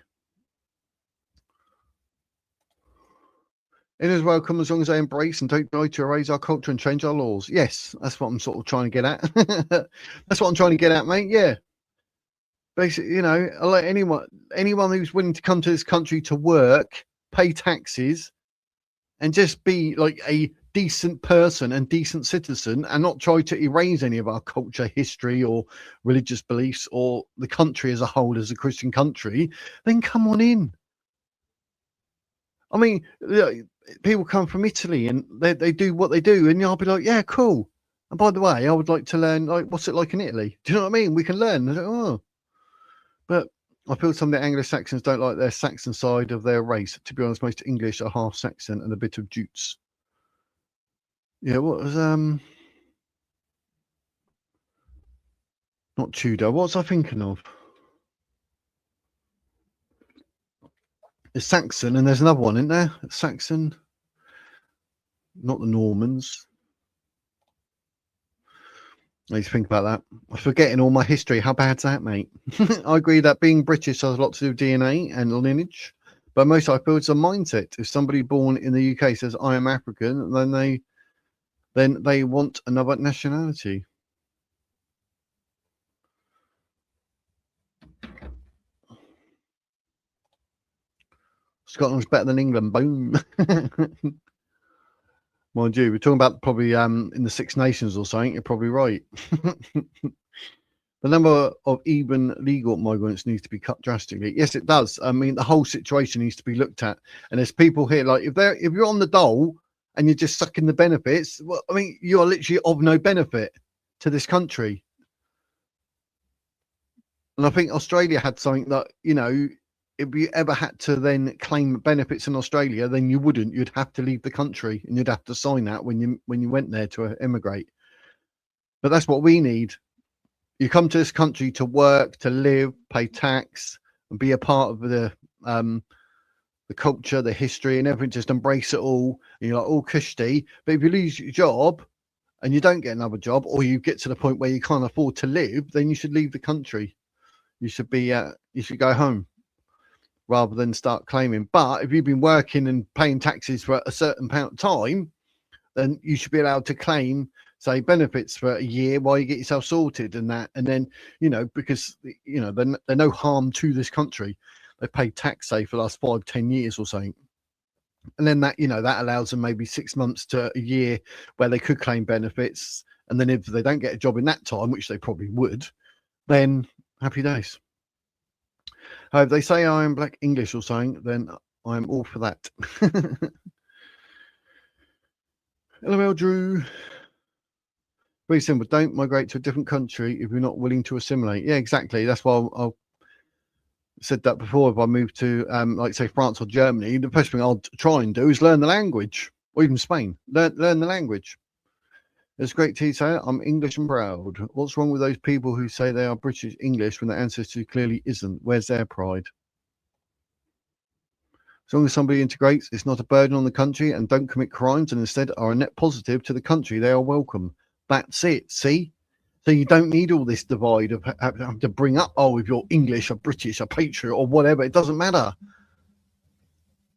In as welcome as long as they embrace and don't try to erase our culture and change our laws. Yes, that's what I'm sort of trying to get at. That's what I'm trying to get at, mate. Yeah. Basically, I let anyone who's willing to come to this country to work, pay taxes, and just be like a decent person and decent citizen and not try to erase any of our culture, history, or religious beliefs, or the country as a whole as a Christian country, then come on in. I mean, people come from Italy and they do what they do, and I'll be like, yeah, cool. And by the way, I would like to learn, like, what's it like in Italy? Do you know what I mean? We can learn. Like, oh. But I feel some of the Anglo-Saxons don't like their Saxon side of their race. To be honest, most English are half Saxon and a bit of Jutes. Yeah, what was not Tudor? What was I thinking of? It's Saxon, and there's another one, isn't there? Saxon, not the Normans. I need to think about that. I'm forgetting all my history. How bad's that, mate? I agree that being British has a lot to do with DNA and lineage, but most I feel it's a mindset. If somebody born in the UK says I am African, then they want another nationality. Scotland's better than England. Boom. Mind you, we're talking about probably in the Six Nations or something. You're probably right. The number of even legal migrants needs to be cut drastically. Yes, it does. I mean, the whole situation needs to be looked at. And there's people here, like, if you're on the dole and you're just sucking the benefits, well, I mean, you are literally of no benefit to this country. And I think Australia had something that, if you ever had to then claim benefits in Australia, then you wouldn't. You'd have to leave the country, and you'd have to sign that when you went there to immigrate. But that's what we need. You come to this country to work, to live, pay tax, and be a part of the culture, the history, and everything. Just embrace it all. And you're like all cushy. But if you lose your job and you don't get another job, or you get to the point where you can't afford to live, then you should leave the country. You should go home rather than start claiming. But if you've been working and paying taxes for a certain amount of time, then you should be allowed to claim, say, benefits for a year while you get yourself sorted and that. And then, because, they're no harm to this country. They've paid tax, say, for the last 5-10 years or something. And then that, that allows them maybe 6 months to a year where they could claim benefits. And then if they don't get a job in that time, which they probably would, then happy days. If they say I am black English or something, then I'm all for that. LOL Drew. Very simple. Don't migrate to a different country if you're not willing to assimilate. Yeah, exactly. That's why I'll said that before. If I move to, like, say, France or Germany, the first thing I'll try and do is learn the language, or even Spain. Learn the language. It's great to say I'm English and proud. What's wrong with those people who say they are British English when their ancestry clearly isn't? Where's their pride? As long as somebody integrates, it's not a burden on the country and don't commit crimes and instead are a net positive to the country, they are welcome. That's it. See? So you don't need all this divide of having to bring up, if you're English, or British, or Patriot, or whatever. It doesn't matter.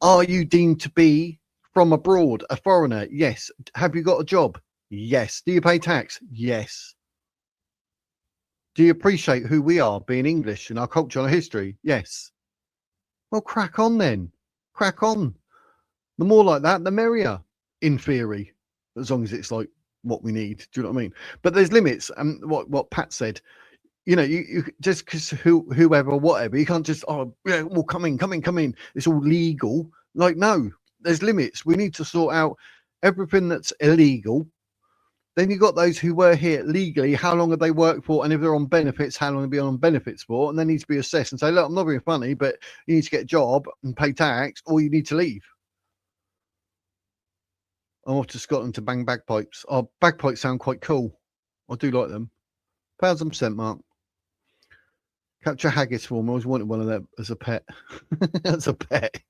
Are you deemed to be from abroad, a foreigner? Yes. Have you got a job? Yes. Do you pay tax? Yes. Do you appreciate who we are, being English, and our culture and our history? Yes. Well, crack on then. Crack on. The more like that, the merrier, in theory, as long as it's like what we need. Do you know what I mean? But there's limits. And what Pat said, you just because whoever or whatever, you can't just well, come in. It's all legal. Like, no, there's limits. We need to sort out everything that's illegal. Then you've got those who were here legally. How long have they worked for? And if they're on benefits, how long have they been on benefits for? And they need to be assessed and say, look, I'm not being funny, but you need to get a job and pay tax, or you need to leave. I'm off to Scotland to bang bagpipes. Bagpipes sound quite cool. I do like them. 1,000%, Mark. Capture haggis for me. I always wanted one of them as a pet. As a pet.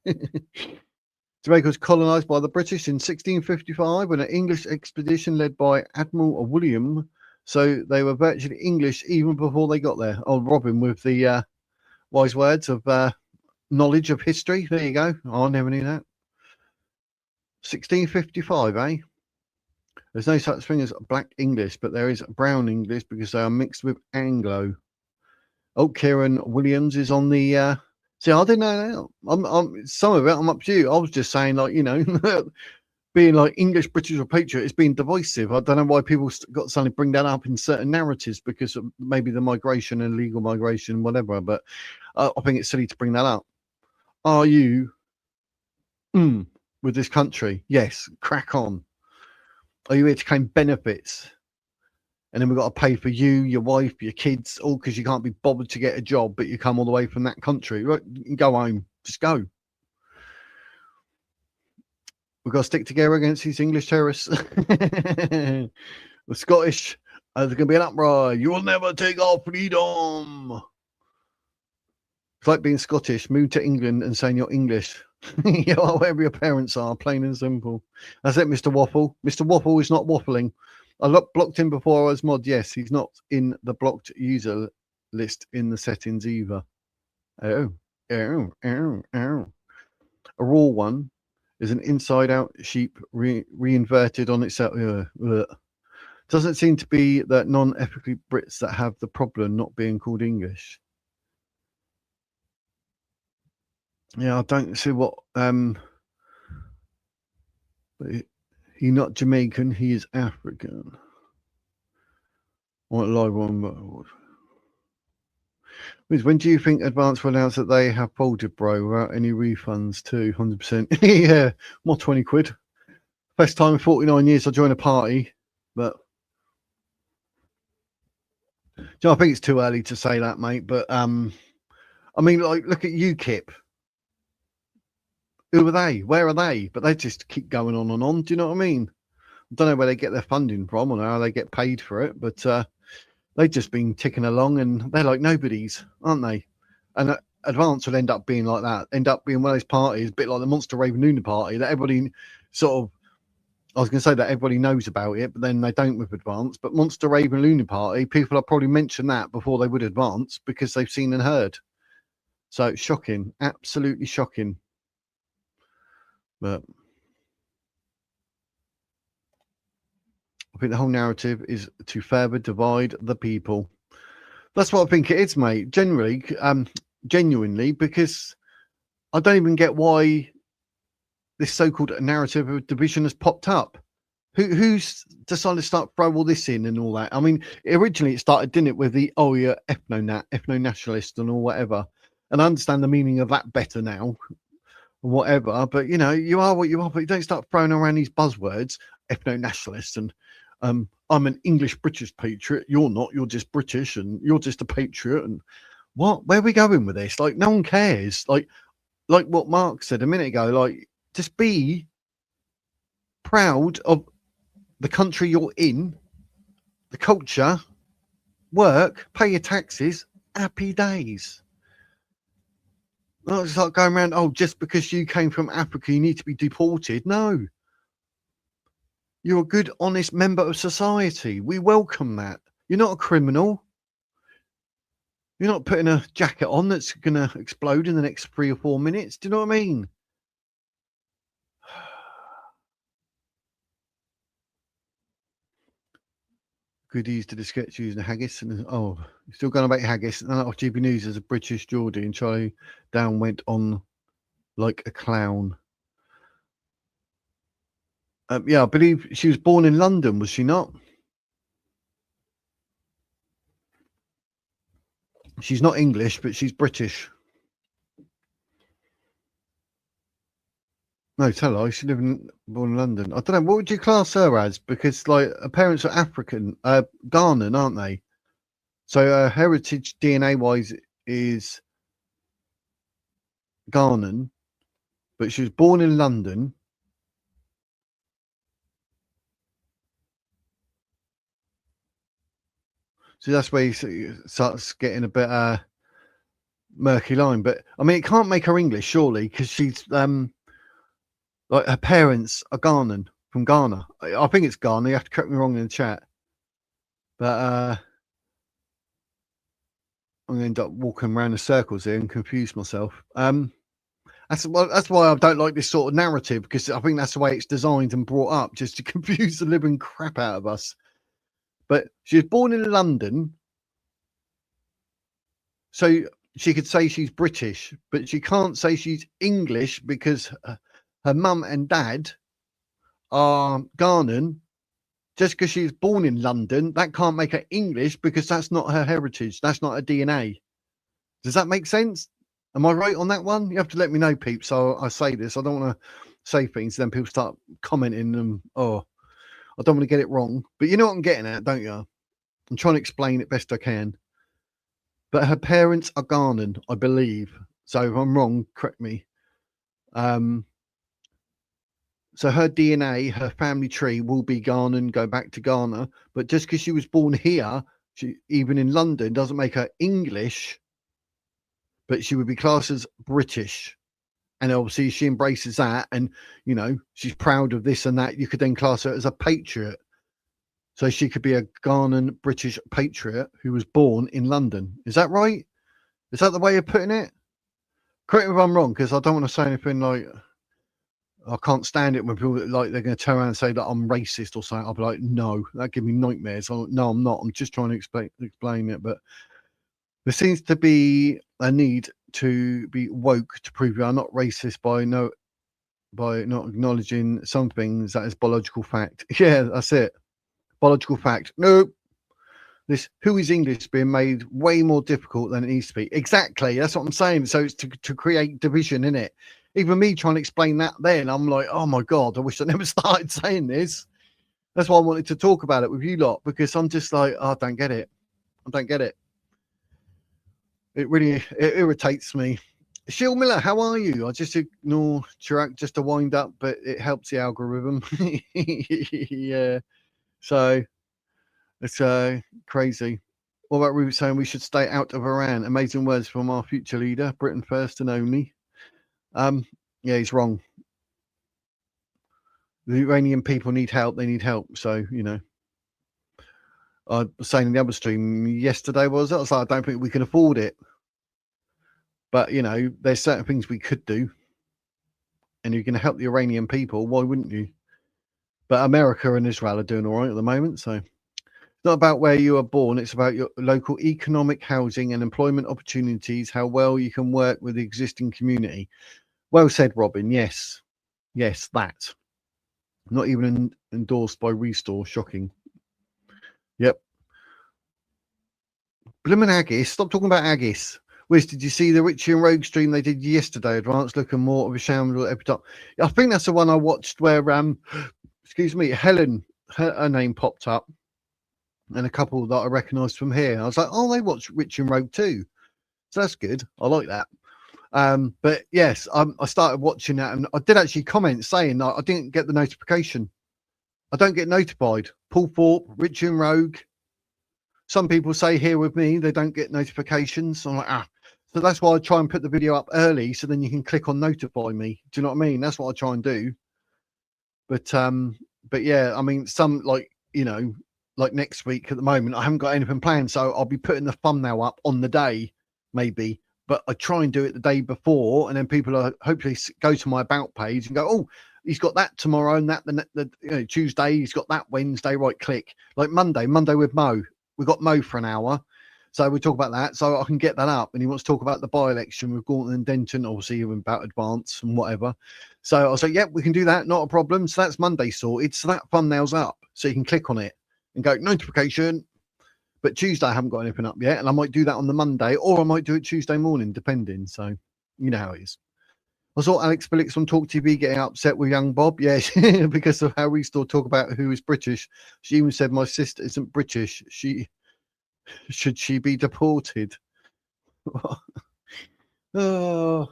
Jamaica was colonised by the British in 1655 when an English expedition led by Admiral William. So they were virtually English even before they got there. Oh, Robin with the wise words of knowledge of history. There you go. I never knew that. 1655, eh? There's no such thing as black English, but there is brown English because they are mixed with Anglo. Oh, Kieran Williams is on the... See, I didn't know that. Some of it, I'm up to you. I was just saying, like, being like English, British, or Patriot is being divisive. I don't know why people got suddenly bring that up in certain narratives because of maybe the migration and legal migration, whatever. But I think it's silly to bring that up. Are you with this country? Yes, crack on. Are you here to claim benefits? And then we've got to pay for you, your wife, your kids, all because you can't be bothered to get a job, but you come all the way from that country. Right? You can go home. Just go. We've got to stick together against these English terrorists. The Scottish, there's going to be an uproar. You will never take our freedom. It's like being Scottish, move to England and saying you're English. Wherever your parents are, plain and simple. That's it, Mr. Waffle. Mr. Waffle is not waffling. I blocked him before I was mod. Yes, he's not in the blocked user list in the settings either. A raw one is an inside-out sheep reinverted on itself. Doesn't seem to be that non-ethically Brits that have the problem not being called English. Yeah, I don't see what... He's not Jamaican, he is African. I want live one, but when do you think Advance will announce that they have folded, bro, without any refunds too? 100%. Yeah, more 20 quid. First time in 49 years I joined a party, but I think it's too early to say that, mate. But I mean, like, look at UKIP. Who are they? Where are they? But they just keep going on and on. Do you know what I mean? I don't know where they get their funding from or how they get paid for it, but they've just been ticking along and they're like nobodies, aren't they? And Advance will end up being like that, end up being one of those parties, a bit like the Monster Raven Lunar party that everybody sort of, I was going to say that everybody knows about it, but then they don't with Advance. But Monster Raven Lunar party, people have probably mentioned that before they would Advance because they've seen and heard. So it's shocking, absolutely shocking. But I think the whole narrative is to further divide the people. That's what I think it is, mate. Genuinely, because I don't even get why this so-called narrative of division has popped up? Who's decided to start throw all this in and all that? I mean, originally it started, didn't it, with the you're ethno-nationalist and all whatever. And I understand the meaning of that better now, whatever. But you know, you are what you are. But you don't start throwing around these buzzwords, ethno-nationalist, and I'm an English British patriot. You're not. You're just British, and you're just a patriot. And what? Where are we going with this? Like, no one cares. Like what Mark said a minute ago. Like, just be proud of the country you're in, the culture, work, pay your taxes, happy days. Not just like going around, oh, just because you came from Africa, you need to be deported. No. You're a good, honest member of society. We welcome that. You're not a criminal. You're not putting a jacket on that's going to explode in the next 3 or 4 minutes. Do you know what I mean? Goodies to the sketch using haggis. And still going about haggis. And off GB News as a British Geordie, and Charlie Down went on like a clown. Yeah, I believe she was born in London, was she not? She's not English, but she's British. No, tell her she lived born in London. I don't know. What would you class her as? Because like her parents are African, Ghanaian, aren't they? So her heritage DNA wise is Ghanaian, but she was born in London. So that's where he starts getting a bit murky line. But I mean, it can't make her English, surely, because she's like her parents are Ghanaian from Ghana. I think it's Ghana. You have to correct me wrong in the chat. But I'm going to end up walking around in circles here and confuse myself. That's why I don't like this sort of narrative, because I think that's the way it's designed and brought up, just to confuse the living crap out of us. But she was born in London, so she could say she's British, but she can't say she's English because her mum and dad are Ghanaian. Just because she's born in London, that can't make her English, because that's not her heritage. That's not her DNA. Does that make sense? Am I right on that one? You have to let me know, peeps. So I say this. I don't want to say things, then people start commenting and I don't want to get it wrong. But you know what I'm getting at, don't you? I'm trying to explain it best I can. But her parents are Ghanaian, I believe. So if I'm wrong, correct me. So her DNA, her family tree will be Ghanaian, go back to Ghana. But just because she was born here, even in London, doesn't make her English. But she would be classed as British. And obviously she embraces that. And, you know, she's proud of this and that. You could then class her as a patriot. So she could be a Ghanaian British patriot who was born in London. Is that right? Is that the way of putting it? Correct me if I'm wrong, because I don't want to say anything like, I can't stand it when people like they're going to turn around and say that I'm racist or something. I'll be like, no, that gives me nightmares. No, I'm not. I'm just trying to explain it. But there seems to be a need to be woke to prove you are not racist by not acknowledging some things that is biological fact. Yeah, that's it. Biological fact. No, this who is English being made way more difficult than it needs to be. Exactly. That's what I'm saying. So it's to create division in it. Even me trying to explain that then, I'm like, oh my God, I wish I never started saying this. That's why I wanted to talk about it with you lot, because I'm just like, I don't get it. I don't get it. It irritates me. Shield Miller, how are you? I just ignore Chirac just to wind up, but it helps the algorithm. Yeah. So it's crazy. What about Ruby saying we should stay out of Iran? Amazing words from our future leader, Britain first and only. Yeah, he's wrong. The Iranian people need help. They need help. So, you know, I was saying in the other stream yesterday, I was like, I don't think we can afford it. But, you know, there's certain things we could do. And you're going to help the Iranian people. Why wouldn't you? But America and Israel are doing all right at the moment. So it's not about where you are born. It's about your local economic, housing and employment opportunities, how well you can work with the existing community. Well said, Robin. Yes. Yes, that. Not even endorsed by Restore. Shocking. Yep. Bloomin' Haggis. Stop talking about Haggis. Wiz, did you see the Richie and Rogue stream they did yesterday? Advanced looking more of a shamble epitome. I think that's the one I watched where excuse me, Helen, her name popped up, and a couple that I recognised from here. I was like, oh, they watched Richie and Rogue too. So that's good. I like that. But yes, I started watching that, and I did actually comment saying I didn't get the notification. I don't get notified. Paul Thorpe, Richie and Rogue. Some people say here with me they don't get notifications. I'm like, so that's why I try and put the video up early, so then you can click on notify me. Do you know what I mean? That's what I try and do. But yeah, I mean, some like like next week at the moment, I haven't got anything planned, so I'll be putting the thumbnail up on the day, maybe. But I try and do it the day before, and then people are hopefully go to my about page and go, oh, he's got that tomorrow, and that the Tuesday, he's got that Wednesday, right? Click. Like Monday with Mo. We got Mo for an hour, so we talk about that, so I can get that up. And he wants to talk about the by-election with Gorton and Denton, obviously about advance and whatever. So I was like, yeah, we can do that, not a problem. So that's Monday sorted. So that thumbnail's up, so you can click on it and go notification. But Tuesday I haven't got anything up yet, and I might do that on the Monday, or I might do it Tuesday morning, depending. So you know how it is. I saw Alex Phillips on Talk TV getting upset with young Bob. Yeah, because of how we still talk about who is British. She even said, my sister isn't British. Should she be deported? Oh,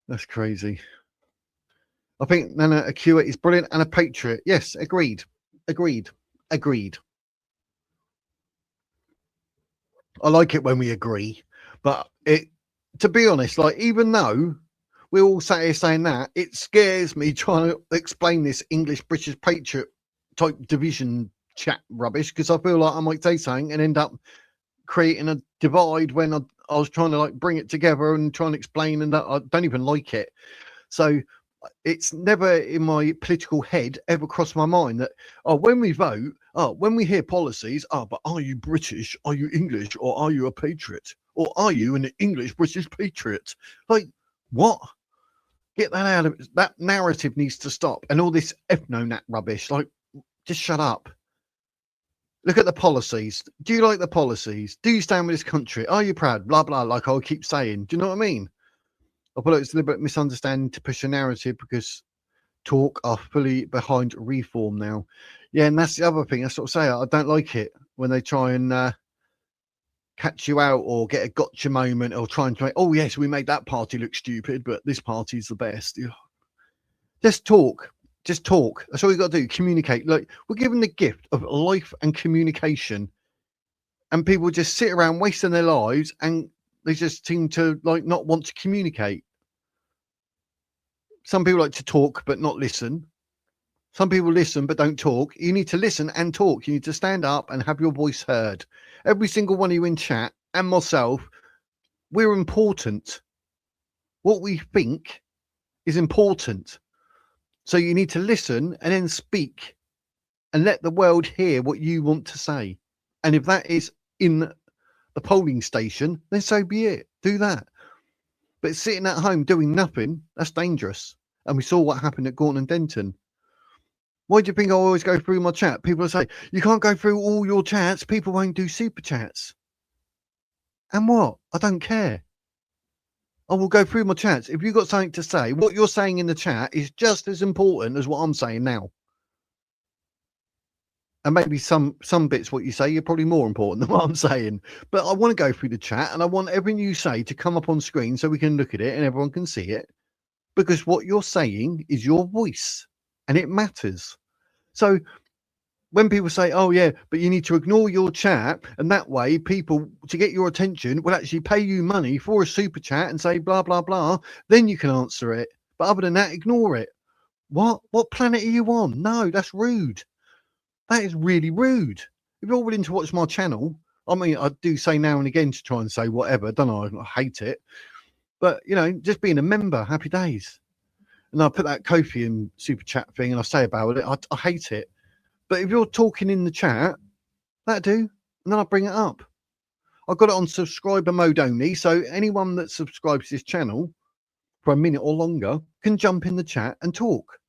that's crazy. I think Nana Akua is brilliant and a patriot. Yes, agreed. I like it when we agree, but to be honest, like even though we all sat here saying that, it scares me trying to explain this English British patriot type division chat rubbish, because I feel like I might say something and end up creating a divide when I was trying to like bring it together and try and explain, and that I don't even like it. So it's never in my political head ever crossed my mind that when we vote, when we hear policies, but are you British, are you English, or are you a patriot, or are you an English British patriot? Like, what? Get that out of it. That narrative needs to stop, and all this ethno-nat rubbish. Like, just shut up. Look at the policies. Do you like the policies? Do you stand with this country? Are you proud? Blah blah. Like I'll keep saying. Do you know what I mean? I feel like it's a deliberate misunderstanding to push a narrative, because talk are fully behind reform now. Yeah, and that's the other thing. I sort of say I don't like it when they try and catch you out or get a gotcha moment, or trying to make, oh yes, we made that party look stupid, but this party's the best. Just talk. Just talk. That's all you got to do. Communicate. Like, we're given the gift of life and communication, and people just sit around wasting their lives, and they just seem to like not want to communicate. Some people like to talk but not listen. Some people listen but don't talk. You need to listen and talk. You need to stand up and have your voice heard. Every single one of you in chat and myself, we're important. What we think is important. So you need to listen and then speak and let the world hear what you want to say. And if that is in the polling station, then so be it. Do that. But sitting at home doing nothing, that's dangerous. And we saw what happened at Gorton and Denton. Why do you think I always go through my chat? People say, you can't go through all your chats. People won't do super chats. And what? I don't care. I will go through my chats. If you've got something to say, what you're saying in the chat is just as important as what I'm saying now. And maybe some bits what you say, you're probably more important than what I'm saying. But I want to go through the chat, and I want everything you say to come up on screen so we can look at it and everyone can see it. Because what you're saying is your voice, and it matters. So when people say, oh yeah, but you need to ignore your chat, and that way people, to get your attention, will actually pay you money for a super chat and say blah blah blah, then you can answer it. But other than that, ignore it. What planet are you on? No, that's rude. That is really rude. If you're willing to watch my channel, I mean, I do say now and again to try and say whatever, don't I? I hate it. But, just being a member, happy days. And I put that Kofi in super chat thing and I say about it, I hate it. But if you're talking in the chat, that'll do. And then I bring it up. I've got it on subscriber mode only. So anyone that subscribes to this channel for a minute or longer can jump in the chat and talk.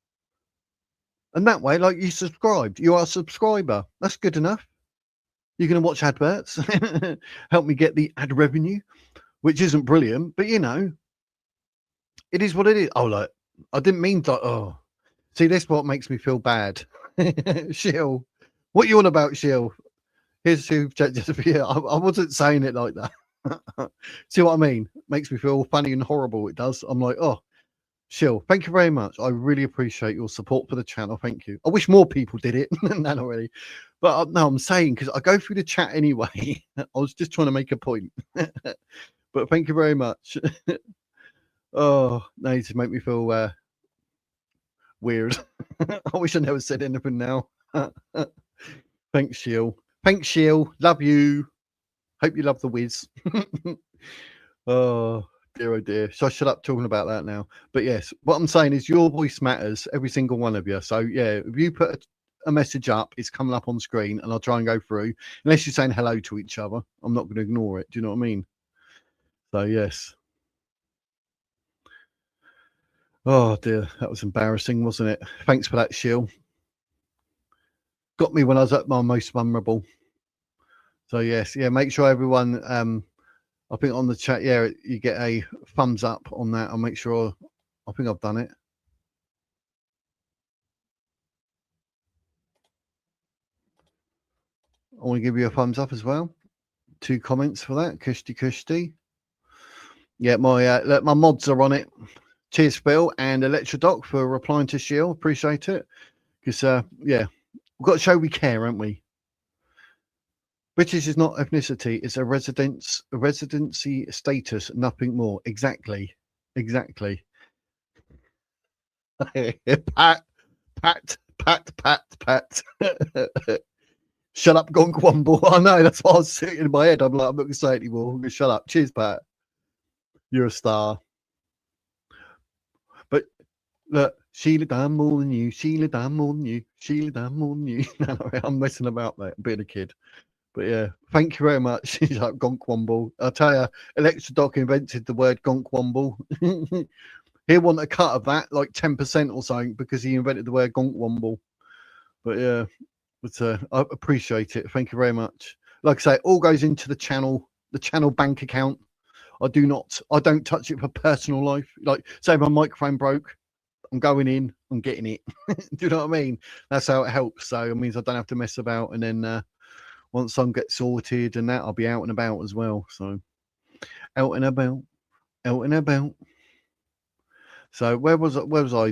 And that way, like, you subscribed. You are a subscriber. That's good enough. You're going to watch adverts. Help me get the ad revenue, which isn't brilliant, but, you know, it is what it is. Oh, like, I didn't mean to. Oh, see, that's what makes me feel bad. Shill. What you on about, Shill? Here's who just yeah, I wasn't saying it like that. See what I mean? Makes me feel funny and horrible. It does. I'm like, oh, Shill, thank you very much. I really appreciate your support for the channel. Thank you. I wish more people did it than that already. But no, I'm saying, because I go through the chat anyway. I was just trying to make a point. But thank you very much. Oh, no, you just make me feel weird. I wish I never said anything now. Thanks, Shill. Thanks, Shill. Love you. Hope you love the whiz. Oh, dear, oh dear. So I shut up talking about that now. But yes, what I'm saying is your voice matters, every single one of you. So yeah, if you put a message up, it's coming up on screen and I'll try and go through. Unless you're saying hello to each other, I'm not going to ignore it. Do you know what I mean? So yes. Oh dear, that was embarrassing, wasn't it? Thanks for that, Shill. Got me when I was at my most vulnerable. So yes, yeah, make sure everyone, I think on the chat, yeah, you get a thumbs up on that. I'll make sure, I think I've done it. I want to give you a thumbs up as well. 2 comments for that. Kushti Kushti. Yeah, my mods are on it. Cheers, Phil and Electrodoc for replying to Shield. Appreciate it. Because yeah, we've got to show we care, haven't we? British is not ethnicity; it's a residency status, nothing more. Exactly. Pat. Shut up, Gonk Wumble. I know, that's what I was sitting in my head. I'm like, I'm not going to say it anymore. I'm going to shut up. Cheers, Pat. You're a star. But look, Sheila done more than you. Sheila done more than you. Sheila done more than you. No, I'm messing about, mate. I'm being a kid. But yeah, thank you very much. She's like Gonk Wumble. I'll tell you, Electrodoc invented the word Gonk Wumble. He'll want a cut of that, like 10% or something, because he invented the word Gonk Wumble. But yeah. But I appreciate it. Thank you very much. Like I say, it all goes into the channel bank account. I don't touch it for personal life. Like, say my microphone broke, I'm going in, I'm getting it. Do you know what I mean? That's how it helps. So it means I don't have to mess about. And then once some get sorted and that, I'll be out and about as well. So out and about. So where was I?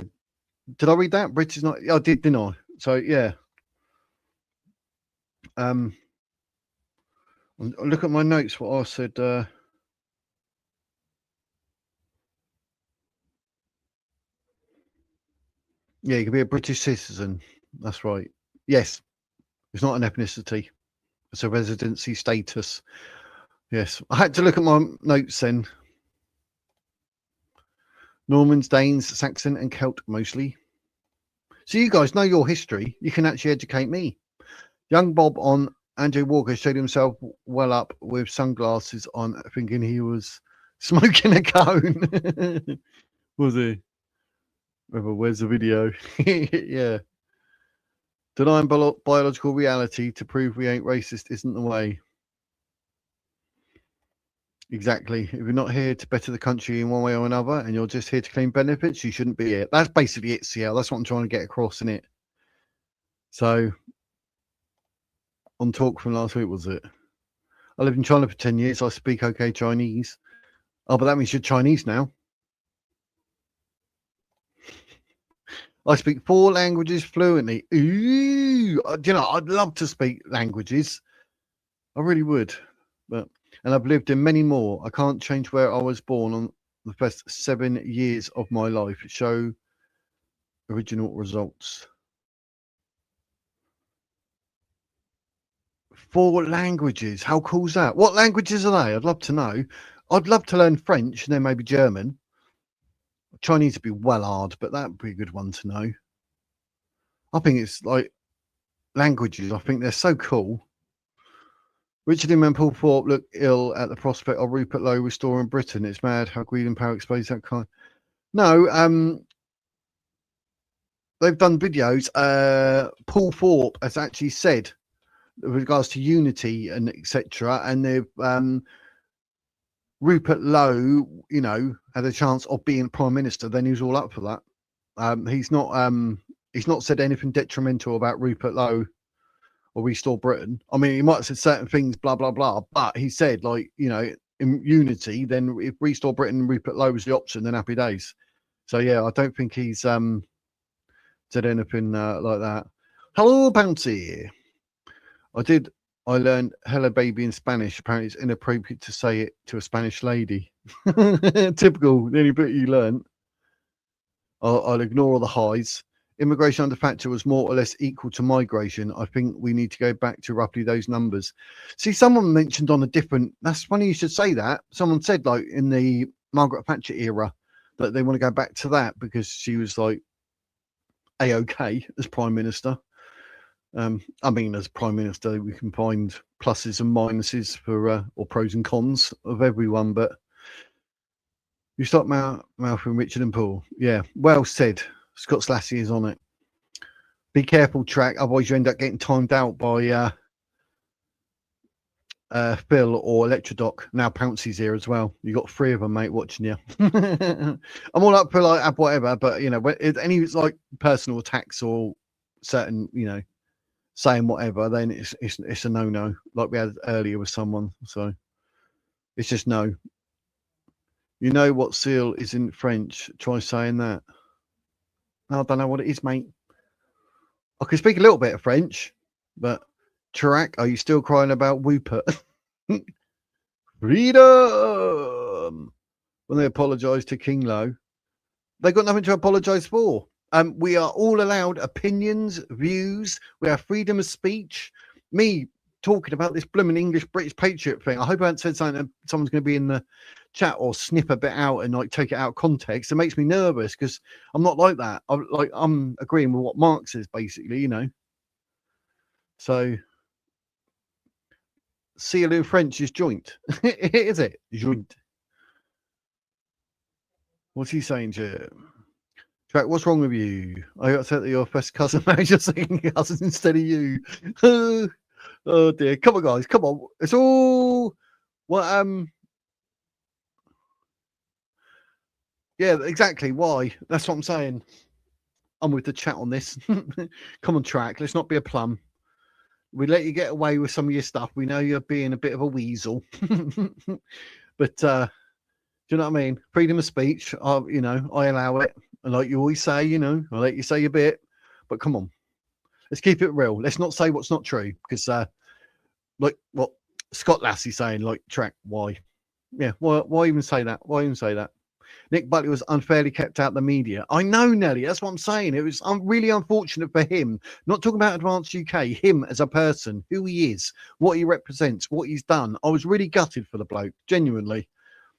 Did I read that? British not? I did, didn't I? So yeah. Look at my notes. What I said. Yeah, you can be a British citizen. That's right. Yes, it's not an ethnicity. It's a residency status. Yes, I had to look at my notes then. Normans, Danes, Saxon, and Celt mostly. So you guys know your history. You can actually educate me. Young Bob on Andrew Walker showed himself well up with sunglasses on, thinking he was smoking a cone. Was he? Where's the video? Yeah. Denying biological reality to prove we ain't racist isn't the way. Exactly. If you're not here to better the country in one way or another, and you're just here to claim benefits, you shouldn't be here. That's basically it, CL. That's what I'm trying to get across in it. So, on talk from last week, was it? I lived in China for 10 years. I speak okay Chinese. Oh, but that means you're Chinese now. I speak 4 languages fluently. Ooh, you know, I'd love to speak languages. I really would. But and I've lived in many more. I can't change where I was born on the first 7 years of my life. Show original results. 4 languages. How cool is that? What languages are they? I'd love to know. I'd love to learn French and then maybe German. Chinese would be well hard, but that'd be a good one to know. I think it's like languages. I think they're so cool. Richard and Paul Thorpe look ill at the prospect of Rupert Lowe restoring Britain. It's mad how greed and power explains that kind. No, they've done videos. Paul Thorpe has actually said with regards to unity and etc. And they've Rupert Lowe, you know, had a chance of being prime minister. Then he was all up for that. He's not said anything detrimental about Rupert Lowe or Restore Britain. I mean, he might have said certain things, blah blah blah, but he said, like, you know, in unity. Then if Restore Britain and Rupert Lowe was the option, then happy days. So yeah, I don't think he's said anything like that. Hello, Bouncy. I learned hello baby in Spanish. Apparently it's inappropriate to say it to a Spanish lady. Typical, the only bit you learn. I'll ignore all the highs. Immigration under Thatcher was more or less equal to migration. I think we need to go back to roughly those numbers. See, someone mentioned on a different, that's funny you should say that. Someone said, like, in the Margaret Thatcher era, that they want to go back to that because she was like A-OK as Prime Minister. I mean, as Prime Minister, we can find pluses and minuses for, or pros and cons of everyone, but you stop mouthing Richard and Paul. Yeah, well said. Scott Slassie is on it. Be careful, Track, otherwise you end up getting timed out by Phil or Electrodoc. Now Pouncy's here as well. You got 3 of them, mate, watching you. I'm all up for like whatever, but you know, when any like personal attacks or certain, you know, saying whatever, then it's a no. Like we had earlier with someone, so it's just no. You know what seal is in French? Try saying that. I don't know what it is, mate. I can speak a little bit of French, but Chirac, are you still crying about Rupert? Freedom! When they apologise to King Low, they got nothing to apologise for. We are all allowed opinions, views. We have freedom of speech. Me talking about this blooming English British Patriot thing. I hope I haven't said something that someone's going to be in the chat or snip a bit out and like take it out of context. It makes me nervous because I'm not like that. I'm agreeing with what Mark says, basically, you know. So seal in French is joint. Is it? Joint. What's he saying, Jim? Jack, what's wrong with you? I got said that your first cousin married your second cousin instead of you. Oh dear. Come on, guys. Come on. It's all well, yeah, exactly. Why? That's what I'm saying. I'm with the chat on this. Come on, Track. Let's not be a plum. We let you get away with some of your stuff. We know you're being a bit of a weasel. But do you know what I mean? Freedom of speech. You know, I allow it. And like you always say, you know, I'll let you say a bit. But come on. Let's keep it real. Let's not say what's not true. Because like what Scott Lassie's saying, like, Track, why? Yeah, why even say that? Why even say that? Nick Buckley was unfairly kept out of the media. I know, Nelly. That's what I'm saying. It was really unfortunate for him. Not talking about Advanced UK, him as a person, who he is, what he represents, what he's done. I was really gutted for the bloke, genuinely,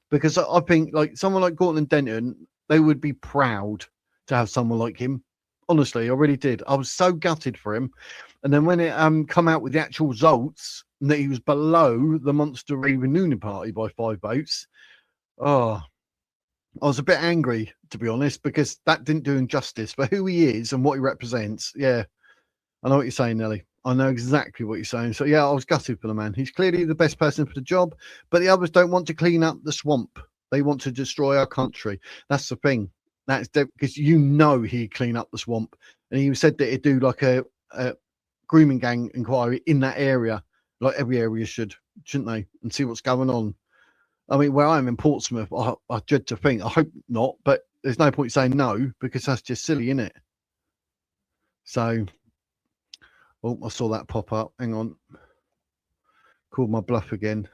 because I think like someone like Gordon and Denton, they would be proud to have someone like him. Honestly, I really did. I was so gutted for him. And then when it come out with the actual results, and that he was below the Monster Raven Noonan Party by 5 votes, oh, I was a bit angry, to be honest, because that didn't do him justice for who he is and what he represents. Yeah, I know what you're saying, Nelly. I know exactly what you're saying. So, yeah, I was gutted for the man. He's clearly the best person for the job, but the others don't want to clean up the swamp. They want to destroy our country. That's the thing. That's because you know he'd clean up the swamp. And he said that he'd do like a grooming gang inquiry in that area, like every area shouldn't they? And see what's going on. I mean, where I am in Portsmouth, I dread to think. I hope not, but there's no point saying no because that's just silly, isn't it? So, oh, I saw that pop up. Hang on. Called my bluff again.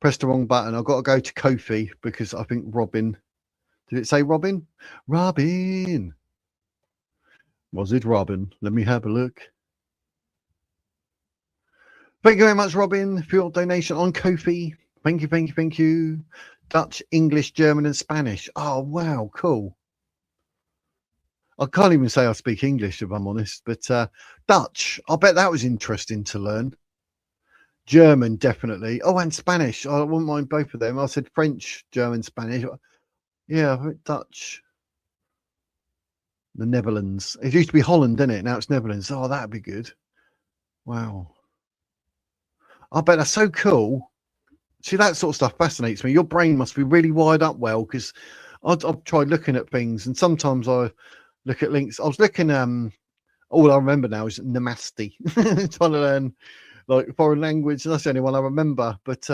Pressed the wrong button. I've got to go to Kofi because I think Robin. Did it say Robin? Robin. Was it Robin? Let me have a look. Thank you very much, Robin, for your donation on Kofi. Thank you, thank you, thank you. Dutch, English, German, and Spanish. Oh, wow, cool. I can't even say I speak English, if I'm honest, but Dutch, I bet that was interesting to learn. German, definitely. Oh, and Spanish. I wouldn't mind both of them. I said French, German, Spanish. Yeah, I think Dutch. The Netherlands. It used to be Holland, didn't it? Now it's Netherlands. Oh, that'd be good. Wow. I bet that's so cool. See, that sort of stuff fascinates me. Your brain must be really wired up well, because I've tried looking at things, and sometimes I look at links. I was looking. All I remember now is Namaste. Trying to learn like foreign language. That's the only one I remember. But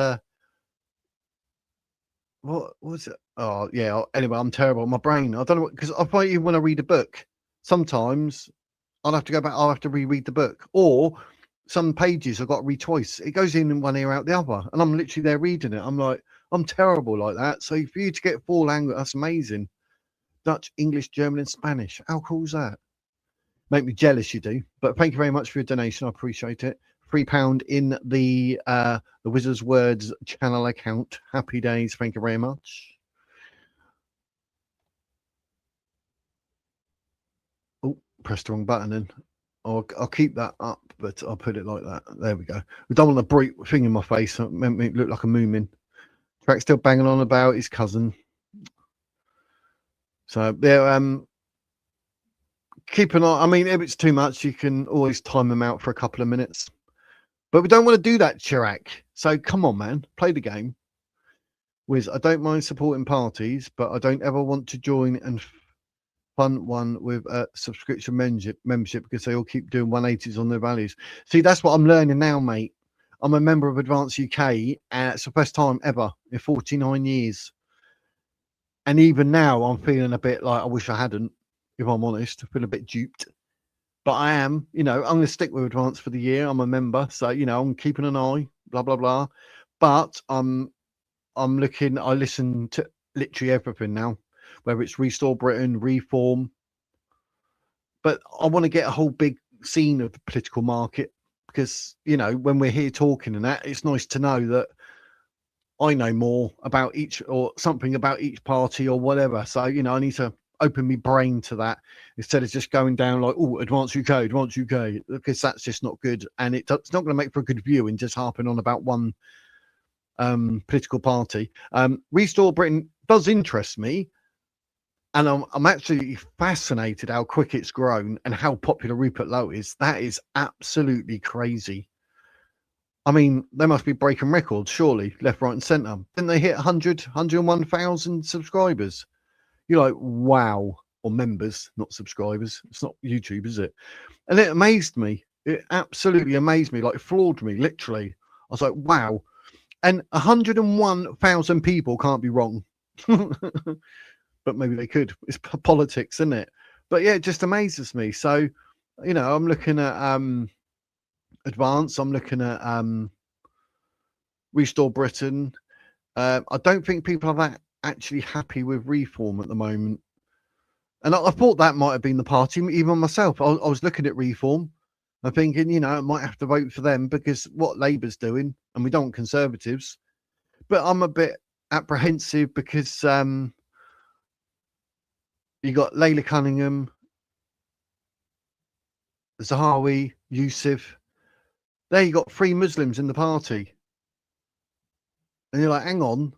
what was it? Oh yeah. Anyway, I'm terrible. My brain. I don't know, because I find even when I read a book, sometimes I'll have to go back. I'll have to reread the book, or some pages I've got to read twice. It goes in one ear out the other, and I'm literally there reading it. I'm like, I'm terrible like that. So for you to get four language, that's amazing. Dutch, English, German, and Spanish. How cool is that? Make me jealous, you do. But thank you very much for your donation. I appreciate it. £3 in the Wizard's Words channel account. Happy days. Thank you very much. Oh, pressed the wrong button then. I'll keep that up, but I'll put it like that. There we go. We don't want a bright thing in my face. It made me look like a moomin. Track's still banging on about his cousin. So yeah, keep an eye. I mean, if it's too much, you can always time them out for a couple of minutes. But we don't want to do that, Chirac. So come on, man, play the game. Wiz, I don't mind supporting parties, but I don't ever want to join and fund one with a subscription membership because they all keep doing 180s on their values. See, that's what I'm learning now, mate. I'm a member of Advance UK, and it's the first time ever in 49 years. And even now, I'm feeling a bit like I wish I hadn't, if I'm honest. I feel a bit duped. But I am, I'm going to stick with Advance for the year. I'm a member, so, I'm keeping an eye, blah, blah, blah. But I'm looking, I listen to literally everything now, whether it's Restore Britain, Reform. But I want to get a whole big scene of the political market because, when we're here talking and that, it's nice to know that I know more about each or something about each party or whatever. So, I need to open my brain to that instead of just going down like, oh, Advance UK, because that's just not good. And it's not going to make for a good view and just harping on about one political party. Restore Britain does interest me, and I'm actually fascinated how quick it's grown and how popular Rupert Lowe is. That is absolutely crazy. I mean, they must be breaking records, surely, left, right, and centre. Didn't they hit 101,000 subscribers? You're like, wow. Or members, not subscribers. It's not YouTube, is it? And it amazed me. It absolutely amazed me, like floored me, literally. I was like, wow. And 101,000 people can't be wrong. But maybe they could. It's politics, isn't it? But yeah, it just amazes me. So, I'm looking at Advance. I'm looking at Restore Britain. I don't think people are that actually happy with Reform at the moment. And I thought that might have been the party, even myself. I was looking at Reform. I'm thinking, I might have to vote for them because what Labour's doing, and we don't want Conservatives. But I'm a bit apprehensive because you got Layla Cunningham, Zahawi, Yusuf. There you got 3 Muslims in the party. And you're like, hang on,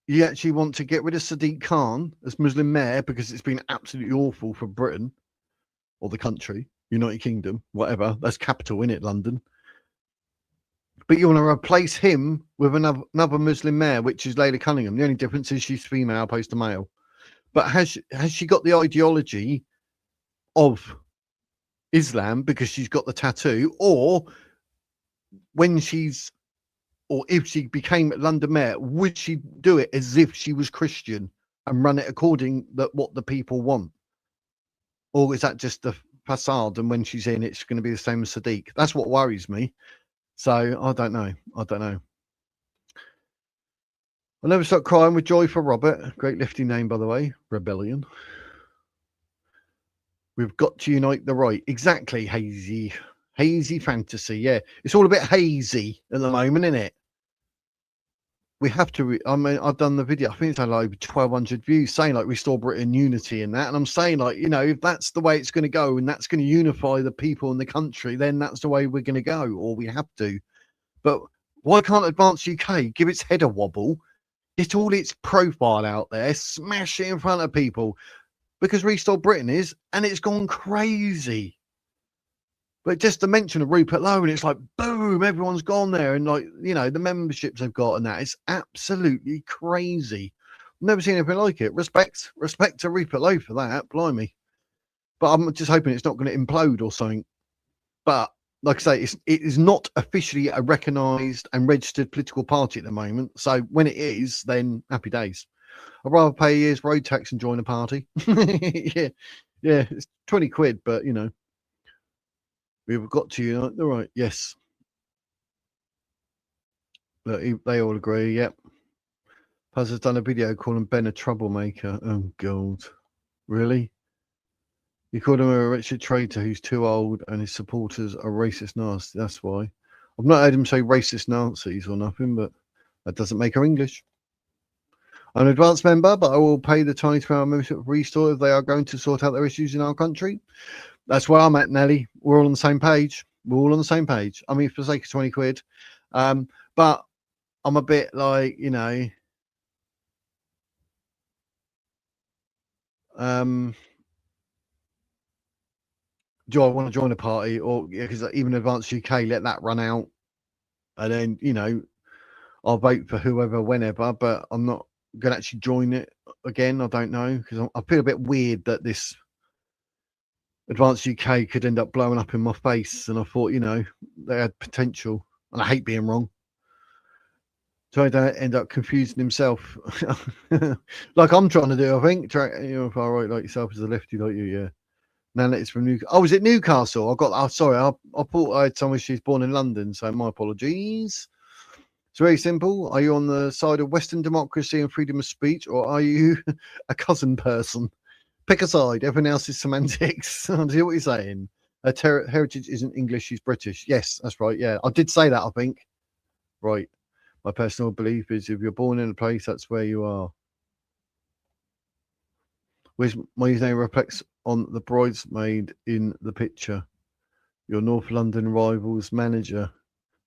you actually want to get rid of Sadiq Khan as Muslim mayor because it's been absolutely awful for Britain or the country, United Kingdom, whatever. That's capital, in it, London. But you want to replace him with another Muslim mayor, which is Layla Cunningham. The only difference is she's female opposed to male. But has she got the ideology of Islam because she's got the tattoo, or when she's, or if she became London mayor, would she do it as if she was Christian and run it according to what the people want? Or is that just the facade, and when she's in, it's going to be the same as Sadiq? That's what worries me. So I don't know. I'll never stop crying with joy for Robert. Great lifting name, by the way. Rebellion. We've got to unite the right. Exactly, Hazy. Hazy fantasy, yeah. It's all a bit hazy at the moment, isn't it? We have to, I've done the video, I think it's had like over 1,200 views saying like Restore Britain unity and that. And I'm saying like, if that's the way it's going to go and that's going to unify the people in the country, then that's the way we're going to go, or we have to. But why can't Advance UK give its head a wobble It's all its profile out there, smash it in front of people because Restore Britain is, and it's gone crazy. But just the mention of Rupert Lowe, and it's like, boom, everyone's gone there. And like, you know, the memberships they've got and that, it's absolutely crazy. Never seen anything like it. Respect to Rupert Lowe for that, blimey. But I'm just hoping it's not going to implode or something. But like I say, it is not officially a recognised and registered political party at the moment. So when it is, then happy days. I'd rather pay a year's road tax and join a party. Yeah, it's 20 quid, but you know, we've got to unite. All right, yes. Look, they all agree. Yep. Paz has done a video calling Ben a troublemaker. Oh God, really? You called him a wretched traitor who's too old, and his supporters are racist Nazis. That's why. I've not heard him say racist Nazis or nothing, but that doesn't make her English. I'm an advanced member, but I will pay the tiny £2 membership of Restore if they are going to sort out their issues in our country. That's where I'm at, Nelly. We're all on the same page. We're all on the same page. I mean, for the sake of 20 quid. But I'm a bit like, you know, do I want to join a party, or because even Advanced UK, let that run out, and then, you know, I'll vote for whoever, whenever, but I'm not going to actually join it again. I don't know, because I feel a bit weird that this Advanced UK could end up blowing up in my face, and I thought, you know, they had potential, and I hate being wrong. So I don't end up confusing himself, like I'm trying to do. I think, you know, if I write like yourself as a lefty, like you, yeah. Now that it's from Newcastle. Oh, is it Newcastle? I got. Oh, sorry. I thought I had someone. She's born in London, so my apologies. It's very simple. Are you on the side of Western democracy and freedom of speech, or are you a cousin person? Pick a side. Everything else is semantics. I see what you're saying. Her heritage isn't English. She's British. Yes, that's right. Yeah, I did say that. I think. Right. My personal belief is if you're born in a place, that's where you are. Where's my name reflects on the bridesmaid in the picture. Your North London rivals manager,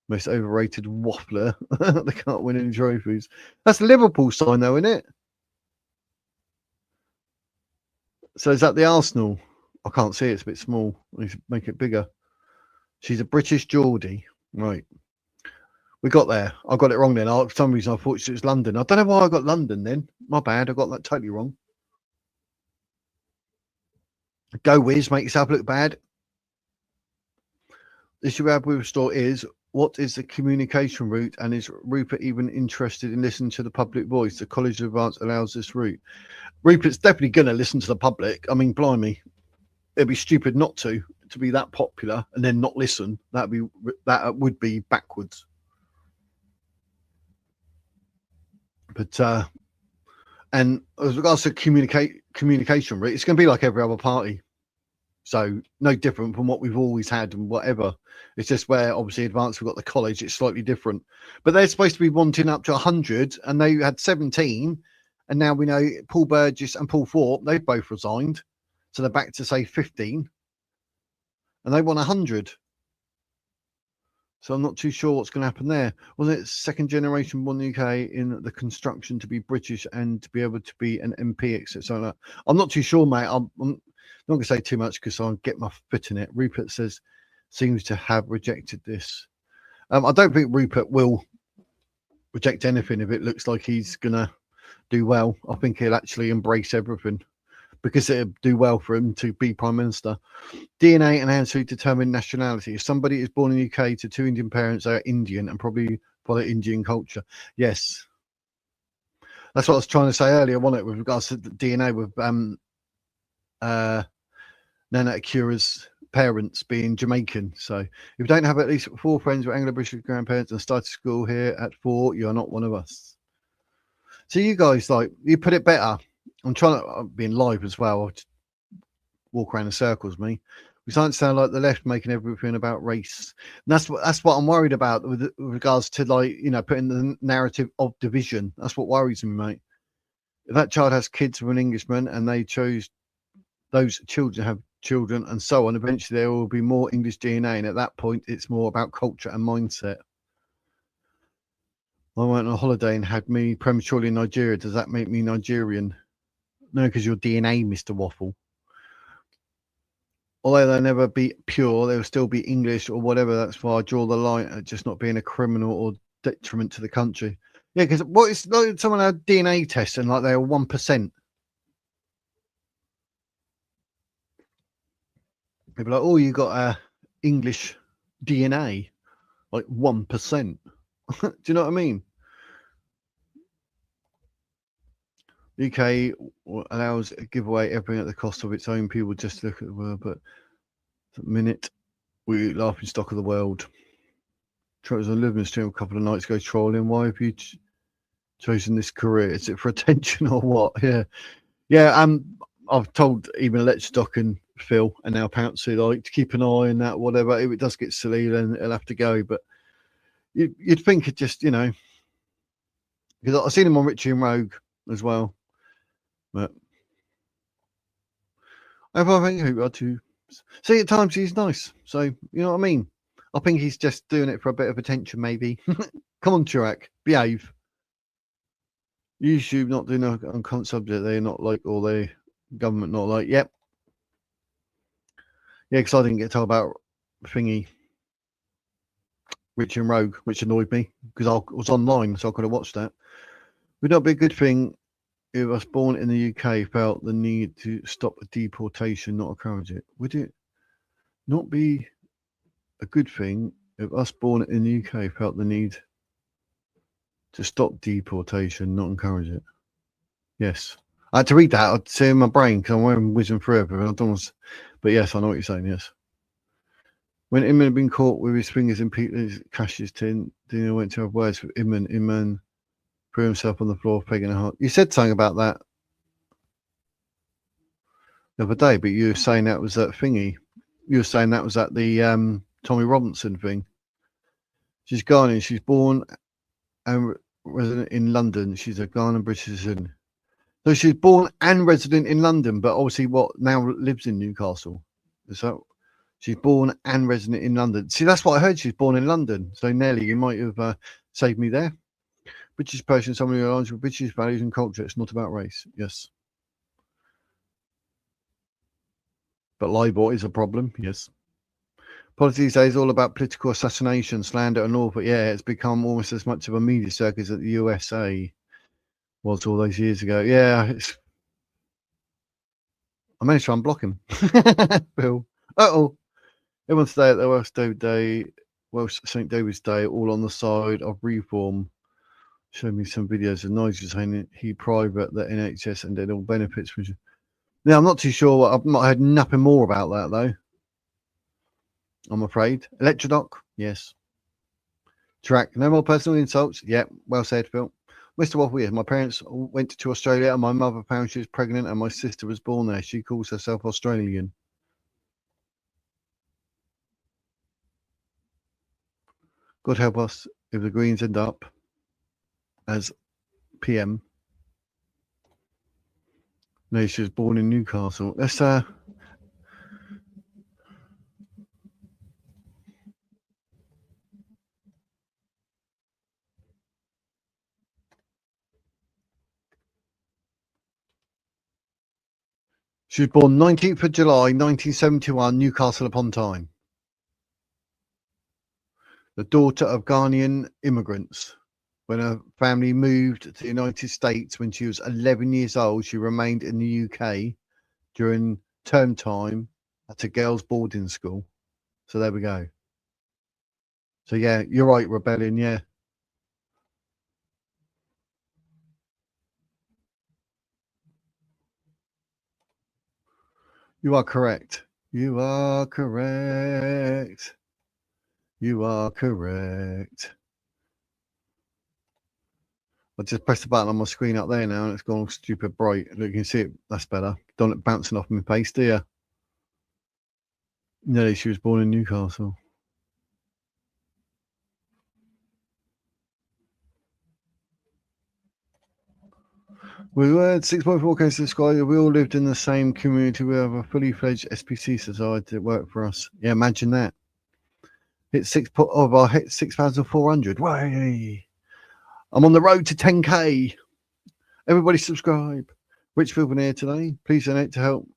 most overrated waffler. They can't win any trophies. That's the Liverpool sign, though, isn't it? So is that the Arsenal? I can't see it. It's a bit small. I need to make it bigger. She's a British Geordie. Right. We got there. I got it wrong then. For some reason, I thought it was London. I don't know why I got London then. My bad. I got that totally wrong. Go Wiz, make yourself look bad. The issue we have with Restore is, what is the communication route, and is Rupert even interested in listening to the public voice? The College of Advance allows this route. Rupert's definitely going to listen to the public. I mean, blimey, it'd be stupid not to be that popular and then not listen. That would be backwards. But and as regards to communication route, it's going to be like every other party. So no different from what we've always had and whatever. It's just where obviously Advance, we've got the college, it's slightly different. But they're supposed to be wanting up to 100, and they had 17. And now we know Paul Burgess and Paul Thorpe, they've both resigned. So they're back to, say, 15. And they want 100. So I'm not too sure what's going to happen there. Wasn't it second generation born in the UK in the construction to be British and to be able to be an MP, etc. So like, I'm not too sure, mate. I'm not going to say too much because I'll get my foot in it. Rupert seems to have rejected this. I don't think Rupert will reject anything if it looks like he's going to do well. I think he'll actually embrace everything because it'll do well for him to be Prime Minister. DNA and answer determine nationality. If somebody is born in the UK to two Indian parents, they are Indian and probably follow Indian culture. Yes. That's what I was trying to say earlier, wasn't it, with regards to the DNA with Nana Akura's parents being Jamaican. So if you don't have at least 4 friends with Anglo-British grandparents and started school here at 4, you're not one of us. So you guys, like, you put it better. I'm trying to be live as well. I'll walk around in circles, me. We don't sound like the left making everything about race. And that's what I'm worried about with regards to, like, you know, putting the narrative of division. That's what worries me, mate. If that child has kids with an Englishman and they chose those children have children and so on, eventually there will be more English DNA. And at that point, it's more about culture and mindset. I went on a holiday and had me prematurely in Nigeria. Does that make me Nigerian? No, because your DNA, Mr. Waffle. Although they'll never be pure, they'll still be English or whatever. That's why I draw the line at just not being a criminal or detriment to the country. Yeah, because what is like someone had DNA tests and like they're 1%. People are like, oh, you got a English DNA, like 1%. Do you know what I mean? UK allows a giveaway everything at the cost of its own people. Just look at the world, but at the minute we laughing stock of the world. I was on living stream a couple of nights ago trolling. Why have you chosen this career? Is it for attention or what? Yeah. I've told even Letchstock and Phil and now Pouncy like to keep an eye on that. Whatever, if it does get silly, then it'll have to go. But you'd think it just, because I've seen him on Richie and Rogue as well. But I think he got to see at times he's nice. So you know what I mean. I think he's just doing it for a bit of attention, maybe. Come on, Chirac, behave. YouTube not doing on current subject. They're not like, or the government not like. Yep. Yeah, because I didn't get told about thingy, Rich and Rogue, which annoyed me because I was online, so I could have watched that. Would not be a good thing if us born in the UK felt the need to stop deportation, not encourage it? Would it not be a good thing if us born in the UK felt the need to stop deportation, not encourage it? Yes. I had to read that. I'd say in my brain because I'm wearing wisdom forever. But yes, I know what you're saying. Yes. When Imran had been caught with his fingers in Peter's Cash's tin, Dino went to have words with Imran. Imran threw himself on the floor, pegging a heart. You said something about that the other day, but you were saying that was that thingy. You were saying that was at the Tommy Robinson thing. She's Ghanaian. She's born and resident in London. She's a Ghanaian British citizen. So she's born and resident in London, but obviously now lives in Newcastle. So she's born and resident in London. See, that's what I heard. She's born in London. So Nelly, you might have saved me there. British person, someone who aligns with British values and culture. It's not about race. Yes. But libel is a problem. Yes. Politics these days is all about political assassination, slander, and all. But yeah, it's become almost as much of a media circus as the USA was all those years ago. Yeah, I managed to unblock him. Bill. Everyone's stay at the Welsh St. David's Day, all on the side of reform. Showed me some videos of Nigel saying he private the NHS and then all benefits. Now I'm not too sure. I've not heard nothing more about that though. I'm afraid. Electrodoc, yes. Track, no more personal insults. Yeah, well said, Phil. Mr. Waffle, yes. My parents went to Australia and my mother found she was pregnant and my sister was born there. She calls herself Australian. God help us if the Greens end up as PM. No, she was born in Newcastle. Let's she was born 19th of July 1971, Newcastle upon Tyne. The daughter of Ghanaian immigrants. When her family moved to the United States when she was 11 years old, she remained in the UK during term time at a girls' boarding school. So there we go. So yeah, you're right, Rebellion, yeah. You are correct. You are correct. You are correct. I just pressed the button on my screen up there now and it's gone stupid bright. Look, you can see it. That's better. Don't it bouncing off my face, do you? No, she was born in Newcastle. We were at 6.4 cases of Sky. We all lived in the same community. We have a fully fledged SPC society that worked for us. Yeah, imagine that. Hit 6,400. Way. I'm on the road to 10K. Everybody subscribe. Rich people here today. Please donate to help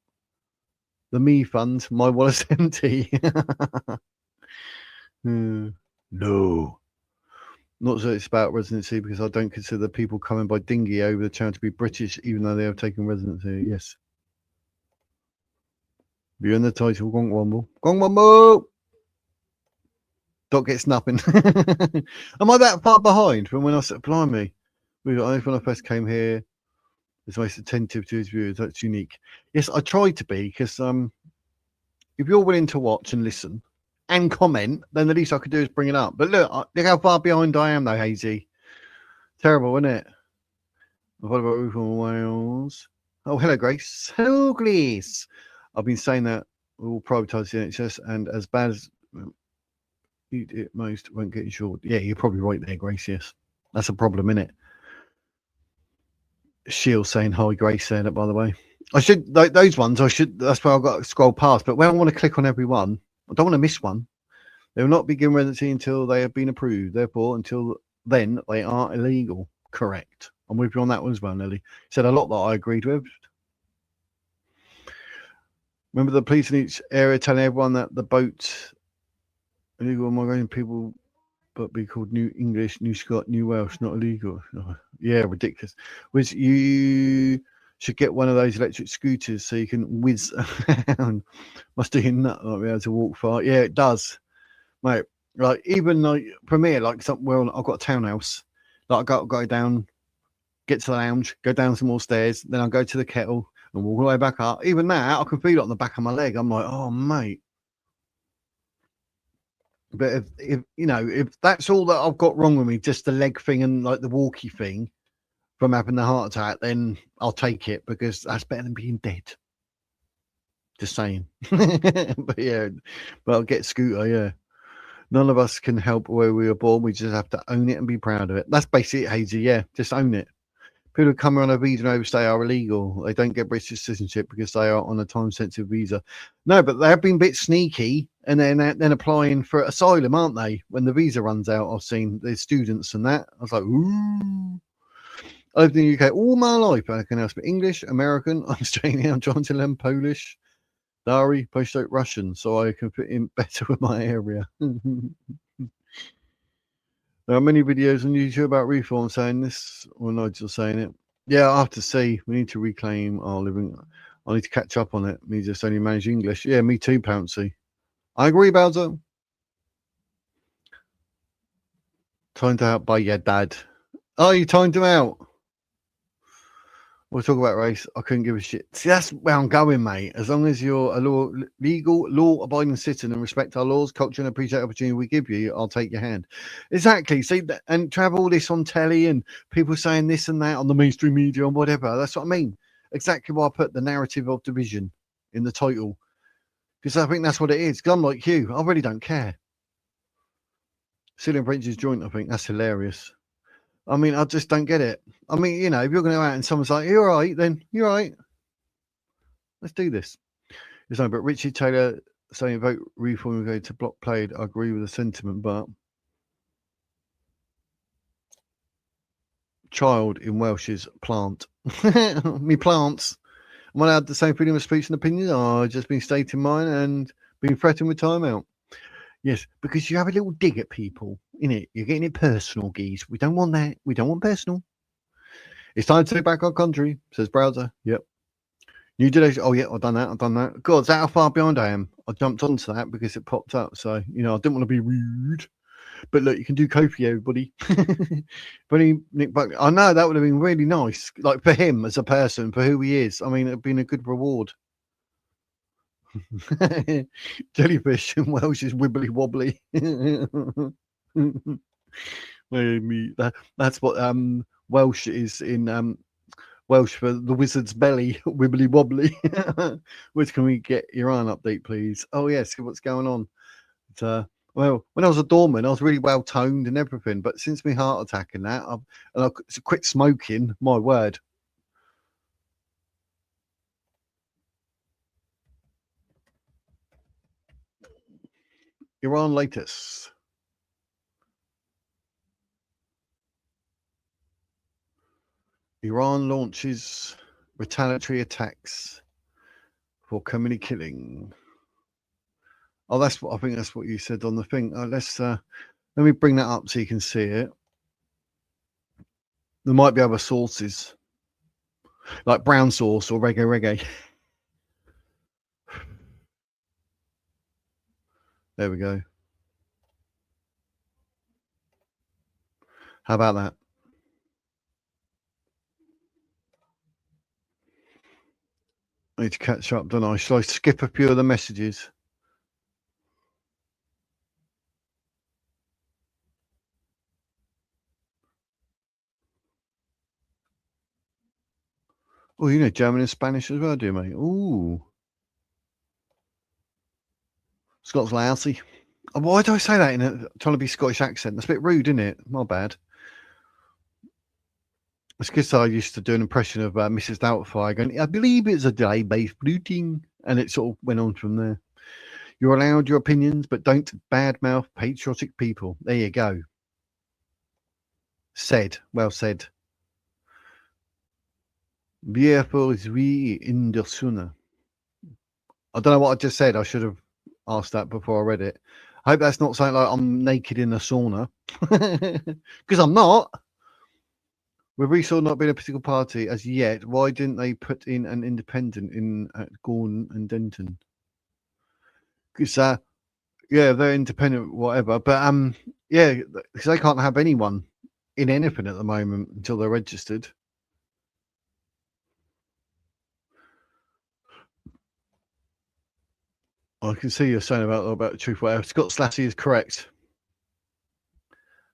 the Me Fund. My wallet's empty. No. Not that it's about residency, because I don't consider people coming by dinghy over the channel to be British, even though they have taken residency. Yes. You're in the title. Gong Womble. Gong Womble! Doc gets nothing. Am I that far behind from when I said, blimey? When I first came here, it's most attentive to his views. That's unique. Yes, I tried to be, because if you're willing to watch and listen and comment, then the least I could do is bring it up. But look how far behind I am, though, Hazy. Terrible, isn't it? What about Ruth from Wales? Oh, hello, Grace. Hello, Grace. I've been saying that we'll prioritise the NHS, and as bad as it most won't get insured. Yeah, you're probably right there, Grace. Yes, that's a problem, isn't it? Shield saying hi, Grace saying it, by the way. I should, like those ones, that's where I've got to scroll past. But when I want to click on every one, I don't want to miss one. They will not begin residency until they have been approved. Therefore, until then, they are illegal. Correct. I'm with you on that one as well, Nelly. Said a lot that I agreed with. Remember the police in each area telling everyone that the boat illegal migrating people, but be called New English, New Scot, New Welsh, not illegal. Oh, yeah, ridiculous. Which you should get one of those electric scooters so you can whiz around. Must do nut like be able to walk far. Yeah, it does, mate. Like even like for me, like somewhere I've got a townhouse. Like I go down, get to the lounge, go down some more stairs, then I'll go to the kettle and walk all the way back up. Even that, I can feel it on the back of my leg. I'm like, oh mate. But if you know, if that's all that I've got wrong with me, just the leg thing and like the walkie thing from having the heart attack, then I'll take it, because that's better than being dead. Just saying. But yeah, but I'll get scooter. Yeah, none of us can help where we were born. We just have to own it and be proud of it. That's basically it, Hazy. Yeah, just own it. People who come on a visa and overstay are illegal. They don't get British citizenship because they are on a time-sensitive visa. No, but they have been a bit sneaky, and then applying for asylum, aren't they? When the visa runs out, I've seen the students and that. I was like, ooh. I lived in the UK all my life. I can now speak English, American, Australian, I'm trying to learn Polish, Dari, post-oak Russian, so I can fit in better with my area. There are many videos on YouTube about reform saying this, or Nigel saying it. Yeah, I have to see. We need to reclaim our living. I need to catch up on it. Me just only manage English. Yeah, me too, Pouncy. I agree, Bowser. Timed out by your dad. Oh, you timed him out. We'll talk about race. I couldn't give a shit. See, that's where I'm going, mate. As long as you're a legal, law-abiding citizen and respect our laws, culture, and appreciate the opportunity we give you, I'll take your hand. Exactly. See, and to have all this on telly and people saying this and that on the mainstream media and whatever, that's what I mean. Exactly why I put the narrative of division in the title. Because I think that's what it is. Because I'm like you. I really don't care. Cillian Prince's joint, I think. That's hilarious. I mean, I just don't get it. I mean, you know, if you're going to go out and someone's like, you're all right, then you're all right. Let's do this. It's no, but Richie Taylor saying vote reform go to block played. I agree with the sentiment, but child in Welsh is plant. Me plants. Am I allowed to say freedom of speech and opinion? Oh, I've just been stating mine and been threatened with timeout. Yes, because you have a little dig at people, innit? You're getting it personal, geese. We don't want that. We don't want personal. It's time to take back our country, says Browser. Yep. New delay. Oh, yeah, I've done that. God, is that how far behind I am? I jumped onto that because it popped up. So, you know, I didn't want to be rude. But look, you can do Kofi, everybody. But Nick Buckley, I know that would have been really nice. Like for him as a person, for who he is. I mean, it'd been a good reward. Jellyfish in Welsh is wibbly wobbly. That's what Welsh is in Welsh for the wizard's belly, wibbly wobbly. Which can we get Iran update, please? Oh yes, what's going on? But, well, when I was a doorman, I was really well toned and everything. But since my heart attack and that, I quit smoking. My word. Iran latest. Iran launches retaliatory attacks for Khamenei killing. Oh, I think that's what you said on the thing. Let me bring that up so you can see it. There might be other sources, like brown sauce or reggae. There we go. How about that? I need to catch up, don't I? Shall I skip a few of the messages? Oh, you know German and Spanish as well, do you, mate? Ooh. Scots lousy. Oh, why do I say that in trying to be Scottish accent? That's a bit rude, isn't it? My bad. It's because I used to do an impression of Mrs. Doubtfire going, I believe it's a day-based routine. And it sort of went on from there. You're allowed your opinions, but don't badmouth patriotic people. There you go. Said. Well said. Beautiful we in der Sonne. I don't know what I just said. I should have asked that before I read it. I hope that's not something like I'm naked in a sauna. Because I'm not. With Resort not being a political party as yet, why didn't they put in an independent in at Gorn and Denton? Because yeah, they're independent, whatever. But yeah, because they can't have anyone in anything at the moment until they're registered. I can see you're saying about the truth. Whatever. Scott Slatty is correct.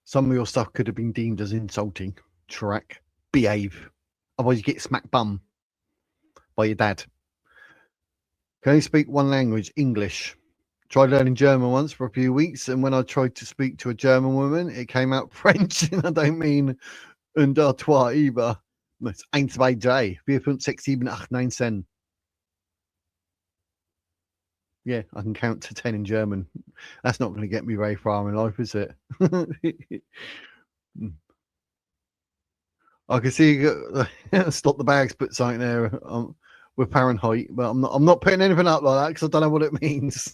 Some of your stuff could have been deemed as insulting. Track, behave. Otherwise, you get smack bum by your dad. Can you speak one language? English. Tried learning German once for a few weeks, and when I tried to speak to a German woman, it came out French, and I don't mean un, deux, trois either. It's 1, 2, 3, 4, 5, 6, 7, 8, 9, 10. Yeah, I can count to 10 in German. That's not going to get me very far in life, is it? I can see stop the bags, put something there with Fahrenheit, but I'm not putting anything up like that because I don't know what it means.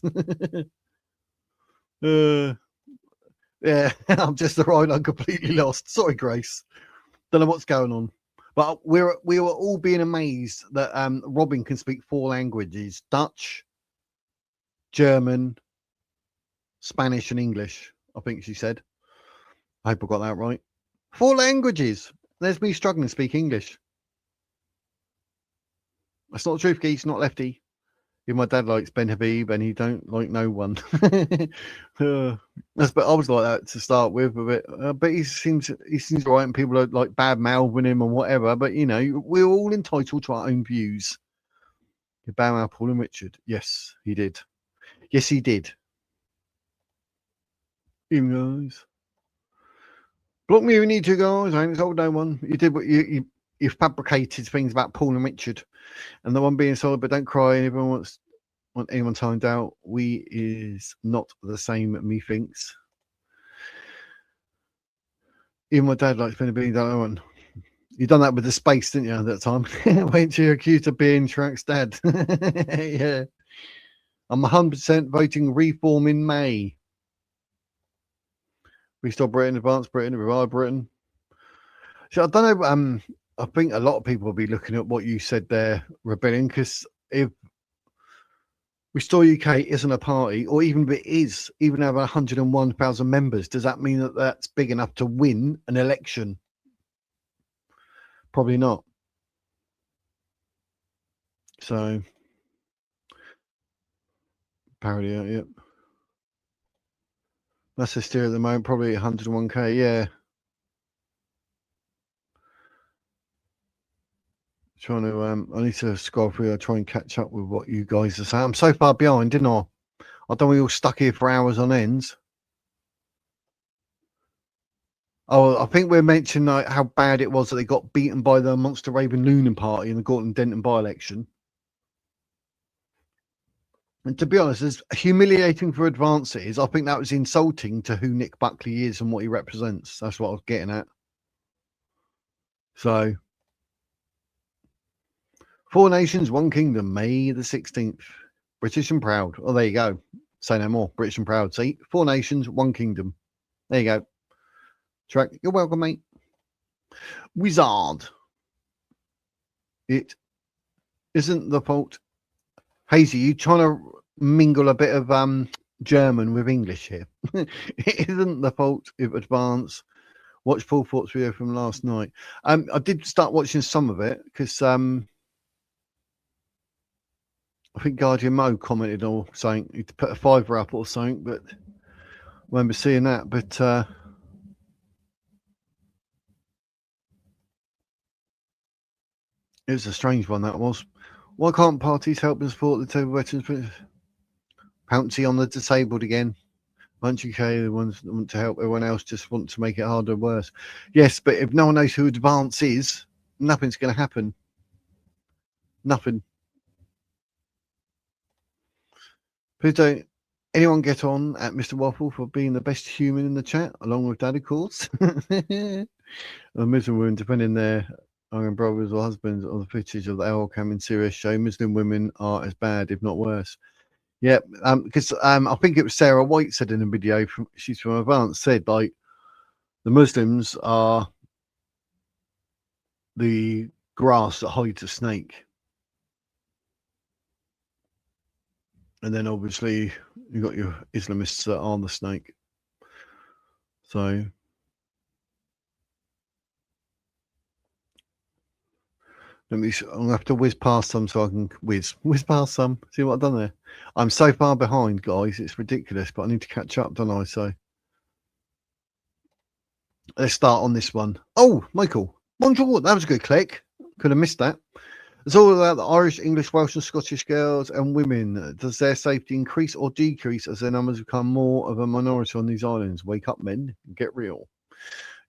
Yeah, I'm just arrived. I'm completely lost. Sorry, Grace. Don't know what's going on. But we were all being amazed that Robin can speak 4 languages: Dutch, German, Spanish, and English. I think she said. I hope I got that right. 4 languages. There's me struggling to speak English. That's not truth, geese, not lefty. Even my dad likes Ben Habib, and he don't like no one. But I was like that to start with a bit. But he seems right, and people are like bad mouthing him and whatever. But you know, we're all entitled to our own views. You bad mouth Paul and Richard. Yes, he did. Yes, he did. You guys. Block me if you need to, guys. I ain't told no one. You did what you fabricated things about Paul and Richard, and the one being solid. But don't cry. Everyone want anyone timed out. We is not the same. Methinks. Even my dad likes Ben Bean. Don't know one. You done that with the space, didn't you? At that time. Wait till you're accused of being Shrek's dad. Yeah. I'm 100% voting reform in May. Restore Britain, advance Britain, revive Britain. So I don't know. I think a lot of people will be looking at what you said there, Rebellion, because if Restore UK isn't a party, or even if it is, even have 101,000 members, does that mean that that's big enough to win an election? Probably not. So, parody, yep. That's the steer at the moment, probably 101k, yeah. Trying to, I need to scroll through. I try and catch up with what you guys are saying. I'm so far behind, didn't I? I don't we all stuck here for hours on ends. Oh, I think we're mentioning like, how bad it was that they got beaten by the Monster Raven Lunan Party in the Gorton Denton by-election. And to be honest, as humiliating for advances, I think that was insulting to who Nick Buckley is and what he represents. That's what I was getting at. So, Four nations, one kingdom, May the 16th. British and proud. Oh, there you go. Say no more. British and proud. See, four nations, one kingdom. There you go. Track. You're welcome, mate. Wizard. It isn't the fault. Hazy, you trying to mingle a bit of German with English here. It isn't the fault if advance. Watch Paul Fort's video from last night. I did start watching some of it because I think Guardian Mo commented or saying he'd put a fiver up or something, but I remember seeing that. But it was a strange one, that was. Why can't parties help and support the table veterans? Pouncy on the disabled again. Bunch of UK, the ones that want to help everyone else just want to make it harder or worse. Yes, but if no one knows who Advance is, nothing's going to happen. Nothing. Please don't anyone get on at Mr. Waffle for being the best human in the chat, along with Dad, of course. A Muslim women defending their own brothers or husbands on the footage of the Al Cam Syria show Muslim women are as bad, if not worse. Yeah, because I think it was Sarah White said in a video, she's from Advance, said like the Muslims are the grass that hides a snake. And then obviously you've got your Islamists that are the snake. So I'm gonna have to whiz past some so I can whiz past some. See what I've done there? I'm so far behind, guys. It's ridiculous, but I need to catch up, don't I? So let's start on this one. Oh, Michael, bonjour. That was a good click. Could have missed that. It's all about the Irish, English, Welsh, and Scottish girls and women. Does their safety increase or decrease as their numbers become more of a minority on these islands? Wake up, men. Get real.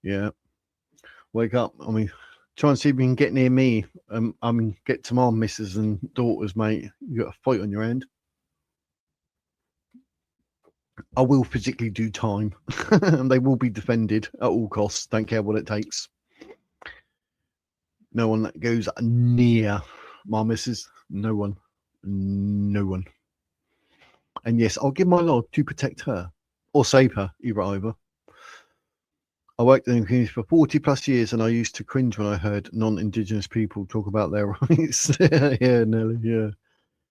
Yeah. Wake up. I mean, try and see if you can get near me. I mean, get to my missus and daughters, mate. You got a fight on your hand. I will physically do time, and they will be defended at all costs. Don't care what it takes. No one that goes near my missus. No one. No one. And yes, I'll give my life to protect her or save her, either. I worked in the community for 40 plus years, and I used to cringe when I heard non-Indigenous people talk about their rights. Yeah, Nelly, yeah.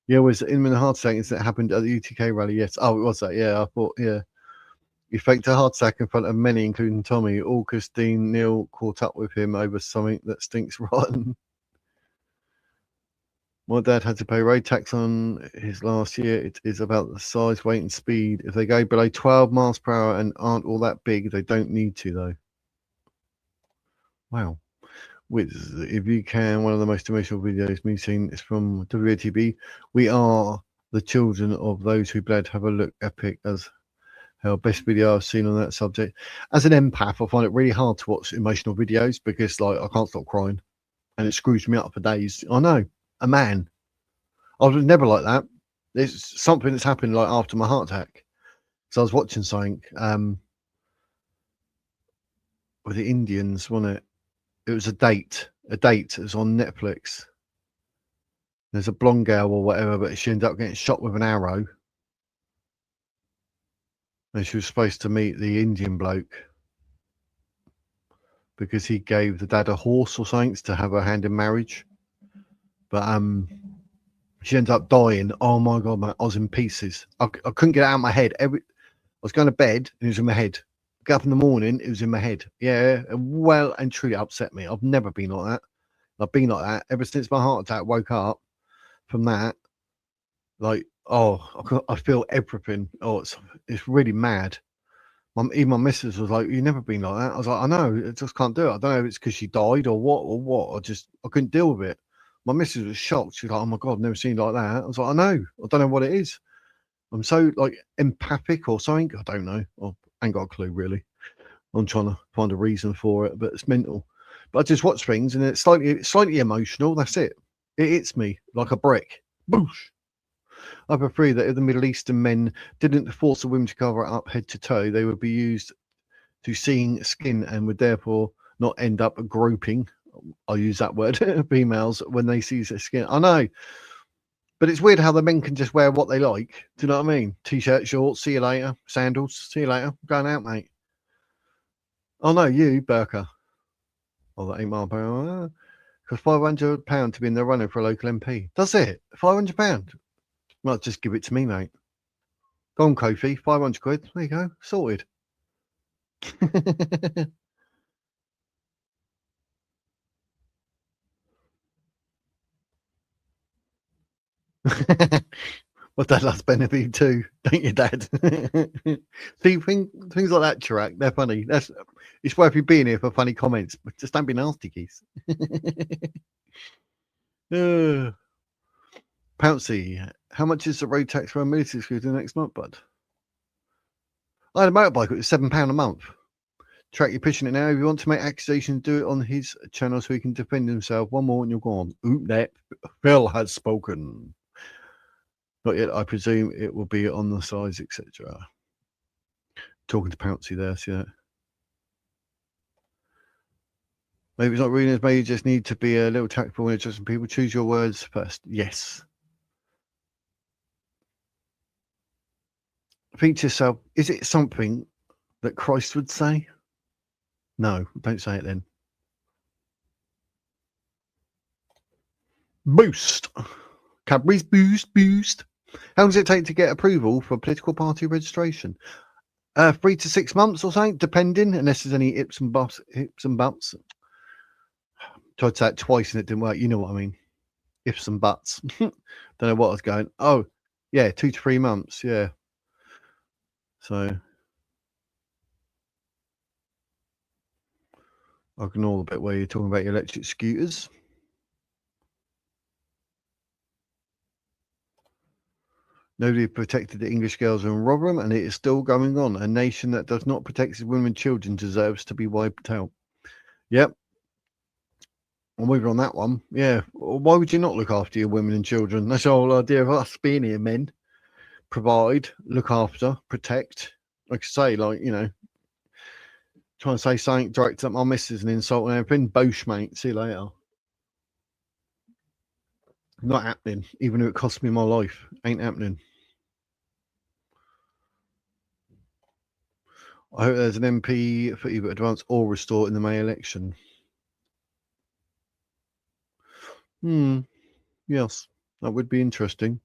Yeah, was in the heart attack incident happened at the UTK rally? Yes. Oh, it was that. Yeah, I thought, yeah. He faked a heart attack in front of many, including Tommy. Augustine Neil caught up with him over something that stinks rotten. My dad had to pay road tax on his last year. It is about the size, weight, and speed. If they go below 12 miles per hour and aren't all that big, they don't need to, though. Wow. If you can, one of the most emotional videos we've seen is from WATB. We are the children of those who bled. Have a look. Epic as hell. Best video I've seen on that subject. As an empath, I find it really hard to watch emotional videos because, like, I can't stop crying, and it screws me up for days. I know, a man. I was never like that. There's something that's happened like after my heart attack. So I was watching something with the Indians, wasn't it? It was a date. It was on Netflix. There's a blonde girl or whatever, but she ended up getting shot with an arrow. And she was supposed to meet the Indian bloke because he gave the dad a horse or something to have her hand in marriage. But she ended up dying. Oh my God, man, I was in pieces. I couldn't get it out of my head. I was going to bed and it was in my head. Get up in the morning, it was in my head. Yeah, well and truly upset me. I've never been like that. I've been like that ever since my heart attack. Woke up from that, like, oh, I feel everything. Oh, it's really mad. Even my missus was like, "You've never been like that." I was like, "I know, I just can't do it. I don't know if it's because she died or what. I couldn't deal with it." My missus was shocked. She's like, "Oh my God, I've never seen like that." I was like, "I know. I don't know what it is. I'm so like empathic or something. I don't know. I ain't got a clue really. I'm trying to find a reason for it, but it's mental. But I just watch things and it's slightly emotional. That's it. It hits me like a brick. Boosh. I prefer that if the Middle Eastern men didn't force the women to cover it up head to toe, they would be used to seeing skin and would therefore not end up groping. I'll use that word, females, when they see their skin. I know. But it's weird how the men can just wear what they like. Do you know what I mean? T-shirt, shorts, see you later. Sandals, see you later. Going out, mate. Oh, no, you, Burka. Oh, that ain't my power. Because £500 to be in the running for a local MP. That's it. £500. Well, just give it to me, mate. Go on, Kofi. 500 quid. There you go. Sorted. Well, Dad loves Benefit too, don't you, Dad? See, things like that, Chirac, they're funny. It's worth you being here for funny comments, but just don't be nasty, geese. Pouncy, how much is the road tax for a military scooter next month, bud? I had a motorbike, it was £7 a month. Track, you're pushing it now. If you want to make accusations, do it on his channel so he can defend himself. One more and you're gone. Oop, that Phil has spoken. Not yet. I presume it will be on the size, etc. Talking to Pouncy there, see that? Maybe it's not reading as maybe you just need to be a little tactful when addressing people. Choose your words first. Yes. Think to yourself, is it something that Christ would say? No, don't say it then. Boost. Cadbury's boost. How long does it take to get approval for political party registration? 3 to 6 months or something, depending, unless there's any hips and butts. Tried to say it twice and it didn't work. You know what I mean. Ifs and buts. Don't know what I was going. Oh, yeah, 2 to 3 months. Yeah. So I'll ignore the bit where you're talking about your electric scooters. Nobody protected the English girls in Rotherham, and it is still going on. A nation that does not protect its women and children deserves to be wiped out. Yep. I'm with you on that one. Yeah. Why would you not look after your women and children? That's the whole idea of us being here, men. Provide, look after, protect. Like I say, like, you know, trying to say something direct at my missus and insult and everything. Bosh, mate. See you later. Not happening, even if it cost me my life. Ain't happening. I hope there's an MP for either advance or restore in the May election. Yes, that would be interesting.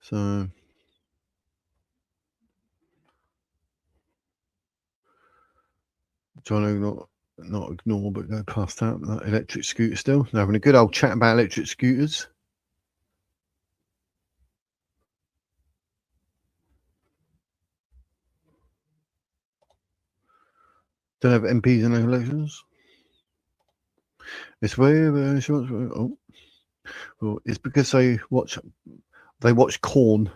So, trying to not ignore, but go past that electric scooter still. They're having a good old chat about electric scooters. Don't have MPs in elections. It's where well, it's because they watch Corn.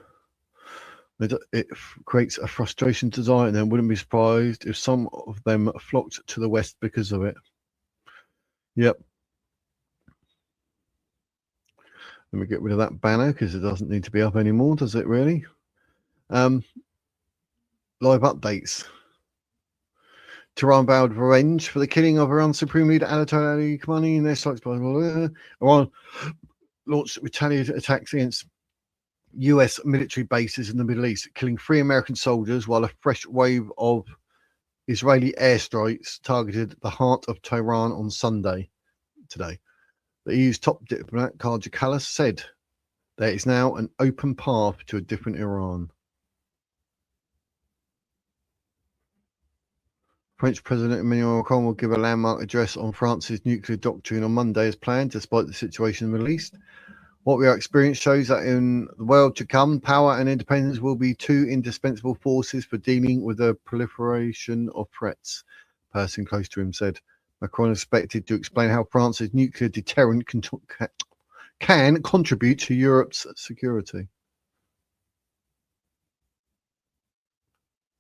It creates a frustration desire, and then wouldn't be surprised if some of them flocked to the West because of it. Yep. Let me get rid of that banner because it doesn't need to be up anymore, does it really? Live updates. Tehran vowed revenge for the killing of Iran's Supreme Leader Ayatollah Ali Khamenei in their strikes by Iran launched retaliatory attacks against US military bases in the Middle East, killing 3 American soldiers, while a fresh wave of Israeli airstrikes targeted the heart of Tehran on Sunday. Today, the EU's top diplomat, Kaja Kallas, said there is now an open path to a different Iran. French President Emmanuel Macron will give a landmark address on France's nuclear doctrine on Monday as planned, despite the situation in the Middle East. What we are experiencing shows that in the world to come, power and independence will be 2 indispensable forces for dealing with the proliferation of threats, a person close to him said. Macron expected to explain how France's nuclear deterrent can contribute to Europe's security.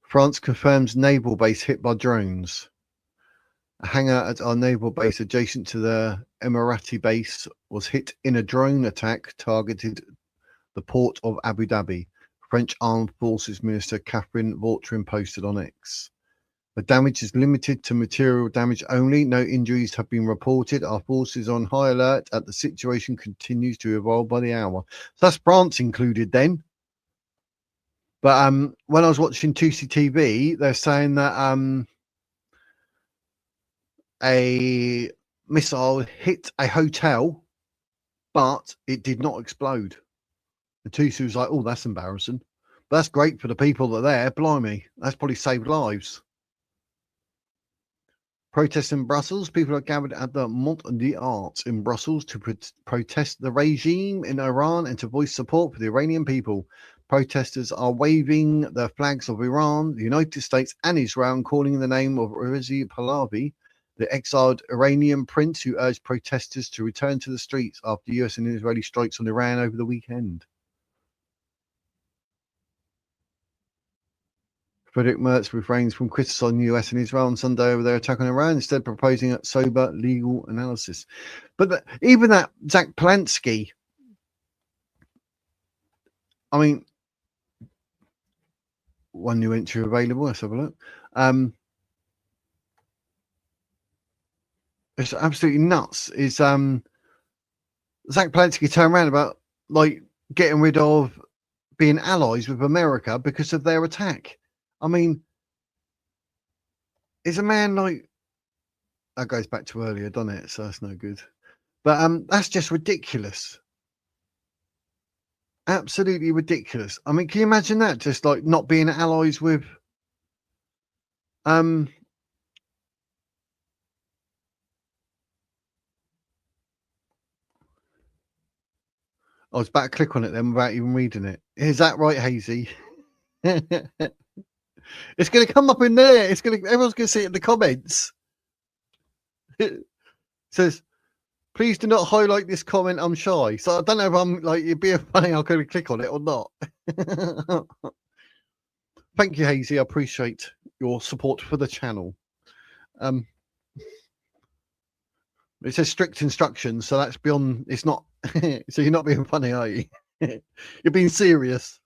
France confirms naval base hit by drones. A hangar at our naval base adjacent to the Emirati base was hit in a drone attack targeted the port of Abu Dhabi, French Armed Forces Minister Catherine Vautrin posted on X. The damage is limited to material damage only. No injuries have been reported. Our force is on high alert as the situation continues to evolve by the hour. So that's France included then. But when I was watching 2CTV, they're saying that a missile hit a hotel, but it did not explode. And Tusi was like, oh, that's embarrassing. But that's great for the people that are there. Blimey, that's probably saved lives. Protests in Brussels. People are gathered at the Mont des Arts in Brussels to protest the regime in Iran and to voice support for the Iranian people. Protesters are waving the flags of Iran, the United States, and Israel, and calling in the name of Reza Pahlavi, the exiled Iranian prince who urged protesters to return to the streets after US and Israeli strikes on Iran over the weekend. Frederick Merz refrains from criticizing the US and Israel on Sunday over their attack on Iran, instead proposing a sober legal analysis. But even that Zach Polanski, I mean, one new entry available. Let's have a look. It's absolutely nuts. Is Zach Polanski turned around about like getting rid of being allies with America because of their attack? I mean, is a man like that goes back to earlier, doesn't it? So that's no good. But that's just ridiculous. Absolutely ridiculous. I mean, can you imagine that? Just like not being allies with I was about to click on it then without even reading it. Is that right, Hazy? It's going to come up in there. Everyone's going to see it in the comments. It says, please do not highlight this comment. I'm shy. So I don't know if I'm like, it'd be funny. I'm going to click on it or not. Thank you, Hazy. I appreciate your support for the channel. It says strict instructions. So that's beyond, it's not, so you're not being funny, are you? You're being serious.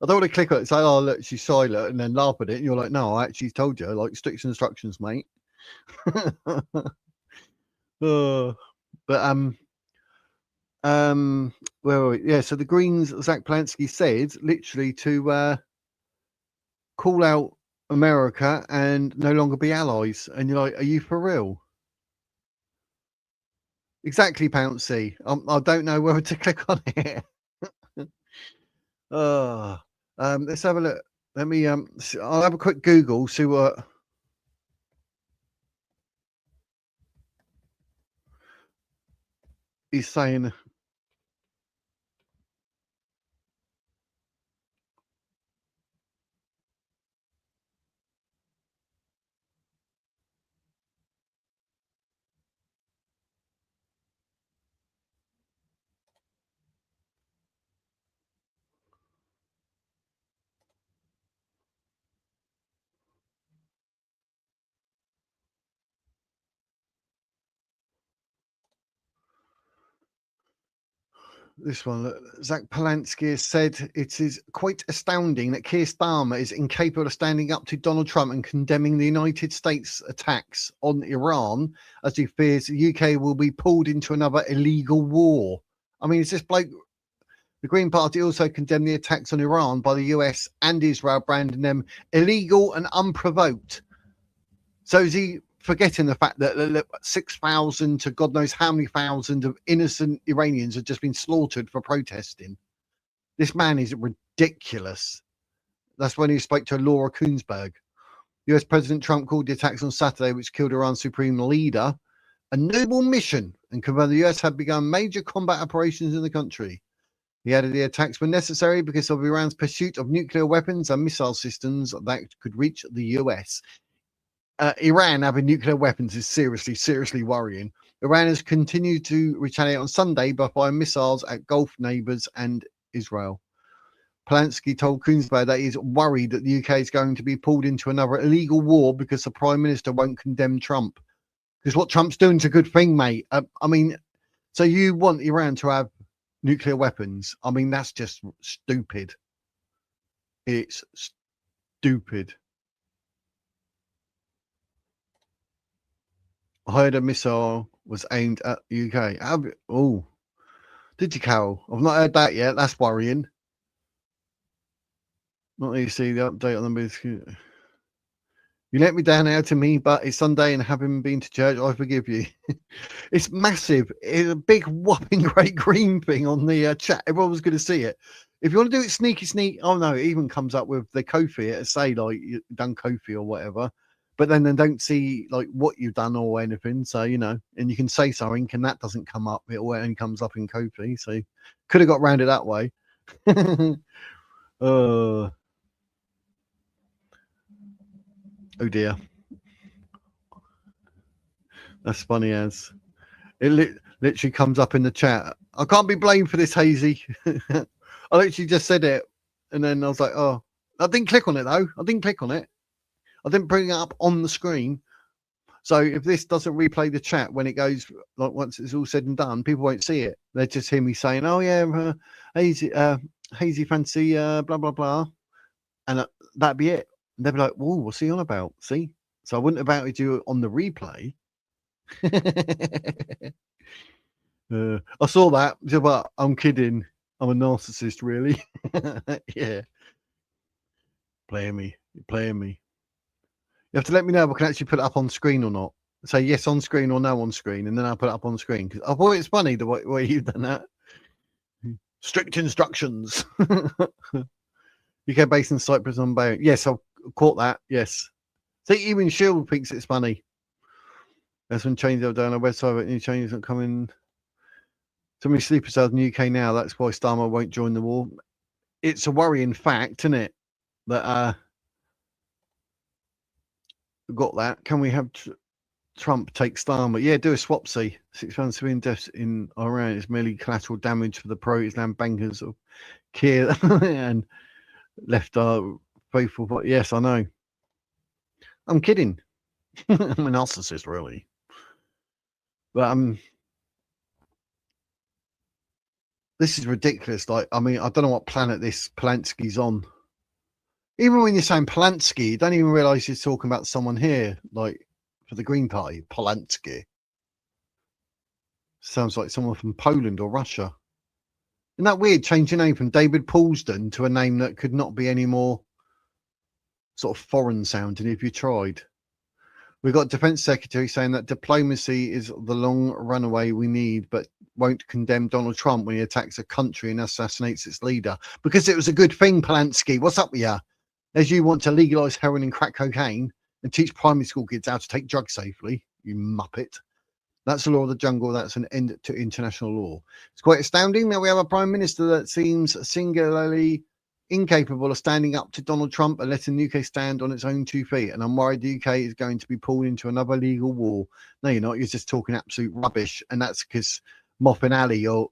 I don't want to click on it and say, oh, look, she's silent, and then laugh at it. And you're like, no, I actually told you, like, strict instructions, mate. But where were we? Yeah, so the Greens, Zach Polanski said literally to call out America and no longer be allies. And you're like, are you for real? Exactly, Pouncy. I don't know whether to click on it. Let's have a look. Let me I'll have a quick Google, see what he's saying. This one, Zach Polanski has said it is quite astounding that Keir Starmer is incapable of standing up to Donald Trump and condemning the United States attacks on Iran, as he fears the UK will be pulled into another illegal war. I mean, it's this bloke. The Green Party also condemned the attacks on Iran by the US and Israel, branding them illegal and unprovoked. So is he forgetting the fact that 6,000 to God knows how many thousand of innocent Iranians have just been slaughtered for protesting? This man is ridiculous. That's when he spoke to Laura Kuenssberg. US President Trump called the attacks on Saturday, which killed Iran's supreme leader, a noble mission, and confirmed the US had begun major combat operations in the country. He added the attacks were necessary because of Iran's pursuit of nuclear weapons and missile systems that could reach the US. Iran having nuclear weapons is seriously worrying. Iran has continued to retaliate on Sunday by firing missiles at Gulf neighbours and Israel. Polanski told Kuenssberg that he's worried that the UK is going to be pulled into another illegal war because the Prime Minister won't condemn Trump. Because what Trump's doing is a good thing, mate. I mean, so you want Iran to have nuclear weapons? I mean, that's just stupid. It's stupid. I heard a missile was aimed at the UK. Oh, did you, Carol? I've not heard that yet. That's worrying. Not that you see the update on the booth. You let me down out to me, but it's Sunday and having been to church, I forgive you. It's massive. It's a big whopping great green thing on the chat. Everyone's going to see it. If you want to do it sneaky, oh no, it even comes up with the Kofi. It say like you done Kofi or whatever, but then they don't see like what you've done or anything. So you know, and you can say something, and that doesn't come up. It only comes up in Kofi. So could have got round it that way. Oh dear, that's funny as. It literally comes up in the chat. I can't be blamed for this, Hazy. I literally just said it, and then I was like, "Oh, I didn't click on it though. I didn't click on it. I didn't bring it up on the screen. So if this doesn't replay the chat when it goes, like once it's all said and done, people won't see it. They just hear me saying, "Oh yeah, Hazy fancy, blah blah blah," and that'd be it. And they'd be like, "Whoa, what's he on about?" See, so I wouldn't have outed you on the replay. I saw that, but I'm kidding. I'm a narcissist, really. Yeah. Playing me. You have to let me know if I can actually put it up on screen or not. Say yes on screen or no on screen, and then I'll put it up on screen. Because I thought it's funny the way you've done that. Strict instructions. UK based in Cyprus on bail. Yes, I've caught that. Yes. See, even Shield thinks it's funny. That's when changes are done on our website, but new changes aren't coming. So many sleeper cells in the UK now. That's why Starmer won't join the war. It's a worrying fact, isn't it? That got that. Can we have Trump take Starmer? Yeah, do a swapsy. 6 civilian deaths in Iran is merely collateral damage for the pro-Islam bankers of Kier and left faithful. But yes, I know. I'm kidding. I'm a narcissist, really. But this is ridiculous. Like, I mean, I don't know what planet this Polanski's on. Even when you're saying Polanski, you don't even realise you're talking about someone here, like for the Green Party, Polanski. Sounds like someone from Poland or Russia. Isn't that weird? Change your name from David Paulston to a name that could not be any more sort of foreign sounding if you tried. We've got Defence Secretary saying that diplomacy is the long runaway we need, but won't condemn Donald Trump when he attacks a country and assassinates its leader. Because it was a good thing, Polanski. What's up with you? As you want to legalise heroin and crack cocaine and teach primary school kids how to take drugs safely, you muppet. That's the law of the jungle. That's an end to international law. It's quite astounding that we have a prime minister that seems singularly incapable of standing up to Donald Trump and letting the UK stand on its own 2 feet. And I'm worried the UK is going to be pulled into another legal war. No, you're not. You're just talking absolute rubbish. And that's because Moffin Ali, your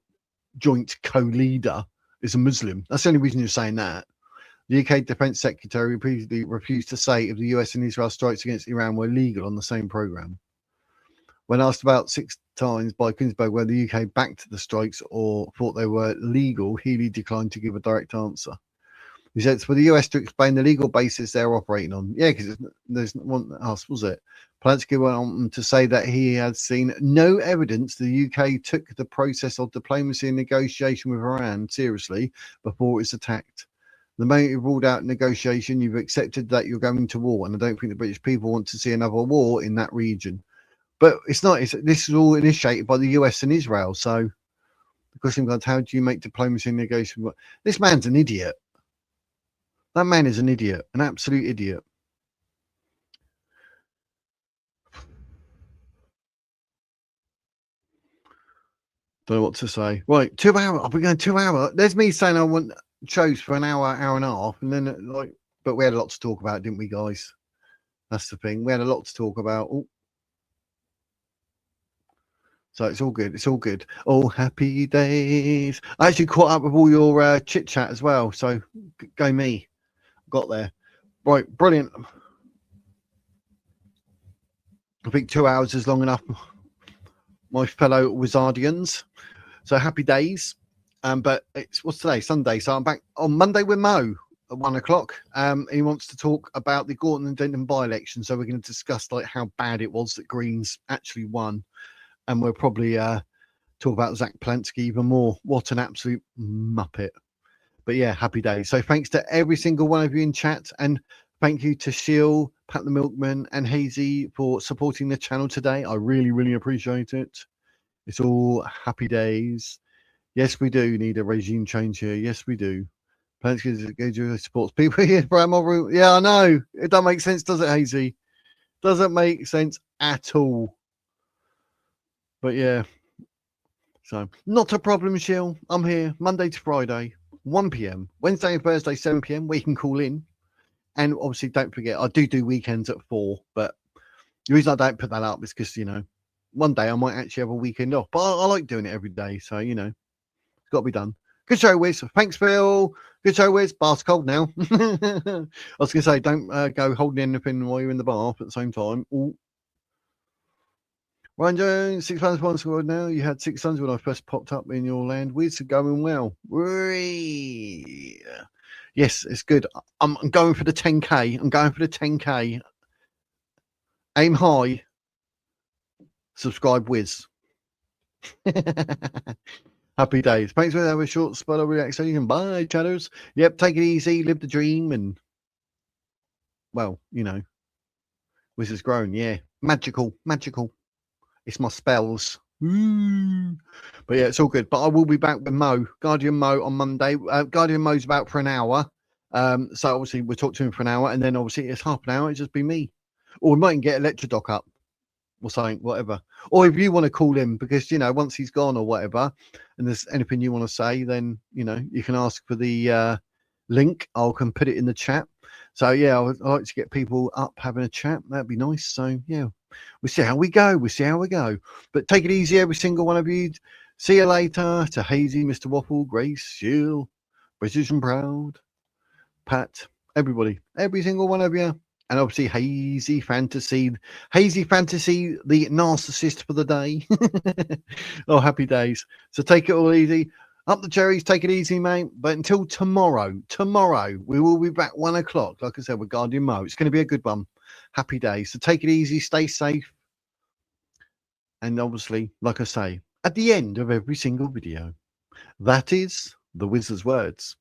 joint co-leader, is a Muslim. That's the only reason you're saying that. The UK Defence Secretary repeatedly refused to say if the US and Israel strikes against Iran were legal on the same programme. When asked about 6 times by Queensberg whether the UK backed the strikes or thought they were legal, Healy declined to give a direct answer. He said it's for the US to explain the legal basis they're operating on. Yeah, because there's one else, was it? Polanski went on to say that he had seen no evidence the UK took the process of diplomacy and negotiation with Iran seriously before it was attacked. The moment you've ruled out negotiation, you've accepted that you're going to war. And I don't think the British people want to see another war in that region. But it's not. This is all initiated by the US and Israel. So the question is, how do you make diplomacy and negotiation work? This man's an idiot. That man is an idiot, an absolute idiot. Don't know what to say. Right, 2 hours. I've been going 2 hours. There's me saying I want shows for an hour, hour and a half, and then but we had a lot to talk about, didn't we, guys? That's the thing. We had a lot to talk about. Ooh. So it's all good. It's all good. Oh, happy days. I actually caught up with all your chit chat as well. So go me. Got there. Right, brilliant. I think 2 hours is long enough, my fellow Wizardians. So happy days. But it's what's today? Sunday. So I'm back on Monday with Mo. at 1 o'clock. He wants to talk about the Gorton and Denton by-election. So we're going to discuss like how bad it was that Greens actually won. And we'll probably talk about Zach Plansky even more. What an absolute muppet. But yeah, happy days. So thanks to every single one of you in chat. And thank you to Sheil, Pat the Milkman, and Hazy for supporting the channel today. I really, really appreciate it. It's all happy days. Yes, we do need a regime change here. Yes, we do. Plansky supports people here. Yeah, I know. It doesn't make sense, does it, Hazy? Doesn't make sense at all. But yeah. So, not a problem, Sheil. I'm here Monday to Friday, 1 p.m. Wednesday and Thursday, 7 p.m. We can call in. And obviously, don't forget, I do weekends at 4. But the reason I don't put that up is because, you know, one day I might actually have a weekend off. But I like doing it every day. So, you know, it's got to be done. Good show, Wiz. Thanks, Phil. Good show, Wiz. Bath's cold now. I was going to say, don't go holding anything while you're in the bath at the same time. Ooh. Ryan Jones, £6 scored now. You had 6 sons when I first popped up in your land. Wiz going well. Whee! Yes, it's good. I'm going for the 10K. I'm going for the 10K. Aim high. Subscribe, Wiz. Happy days. Thanks for having a short spot of relaxation. Bye, chatters. Yep, take it easy. Live the dream. And, well, you know, Wiz has grown. Yeah, magical. It's my spells. Ooh. But yeah, it's all good. But I will be back with Mo, Guardian Mo, on Monday. Guardian Mo's about for an hour. So obviously we'll talk to him for an hour, and then obviously it's half an hour. It'll just be me, or we might get Electrodoc up or something, whatever. Or if you want to call him, because you know once he's gone or whatever, and there's anything you want to say, then you know you can ask for the link. I can put it in the chat. So yeah, I'd like to get people up having a chat. That'd be nice. So yeah. We'll see how we go. But take it easy, every single one of you. See you later. To Hazy, Mr. Waffle, Grace, Sheil, British and Proud, Pat, everybody, every single one of you. And obviously Hazy Fantasy, the narcissist for the day. Oh, happy days. So take it all easy. Up the cherries, take it easy, mate. But until tomorrow, we will be back 1 o'clock. Like I said, with Guardian Mo. It's going to be a good one. Happy days. So take it easy, stay safe. And obviously, like I say, at the end of every single video, that is the Wizard's words.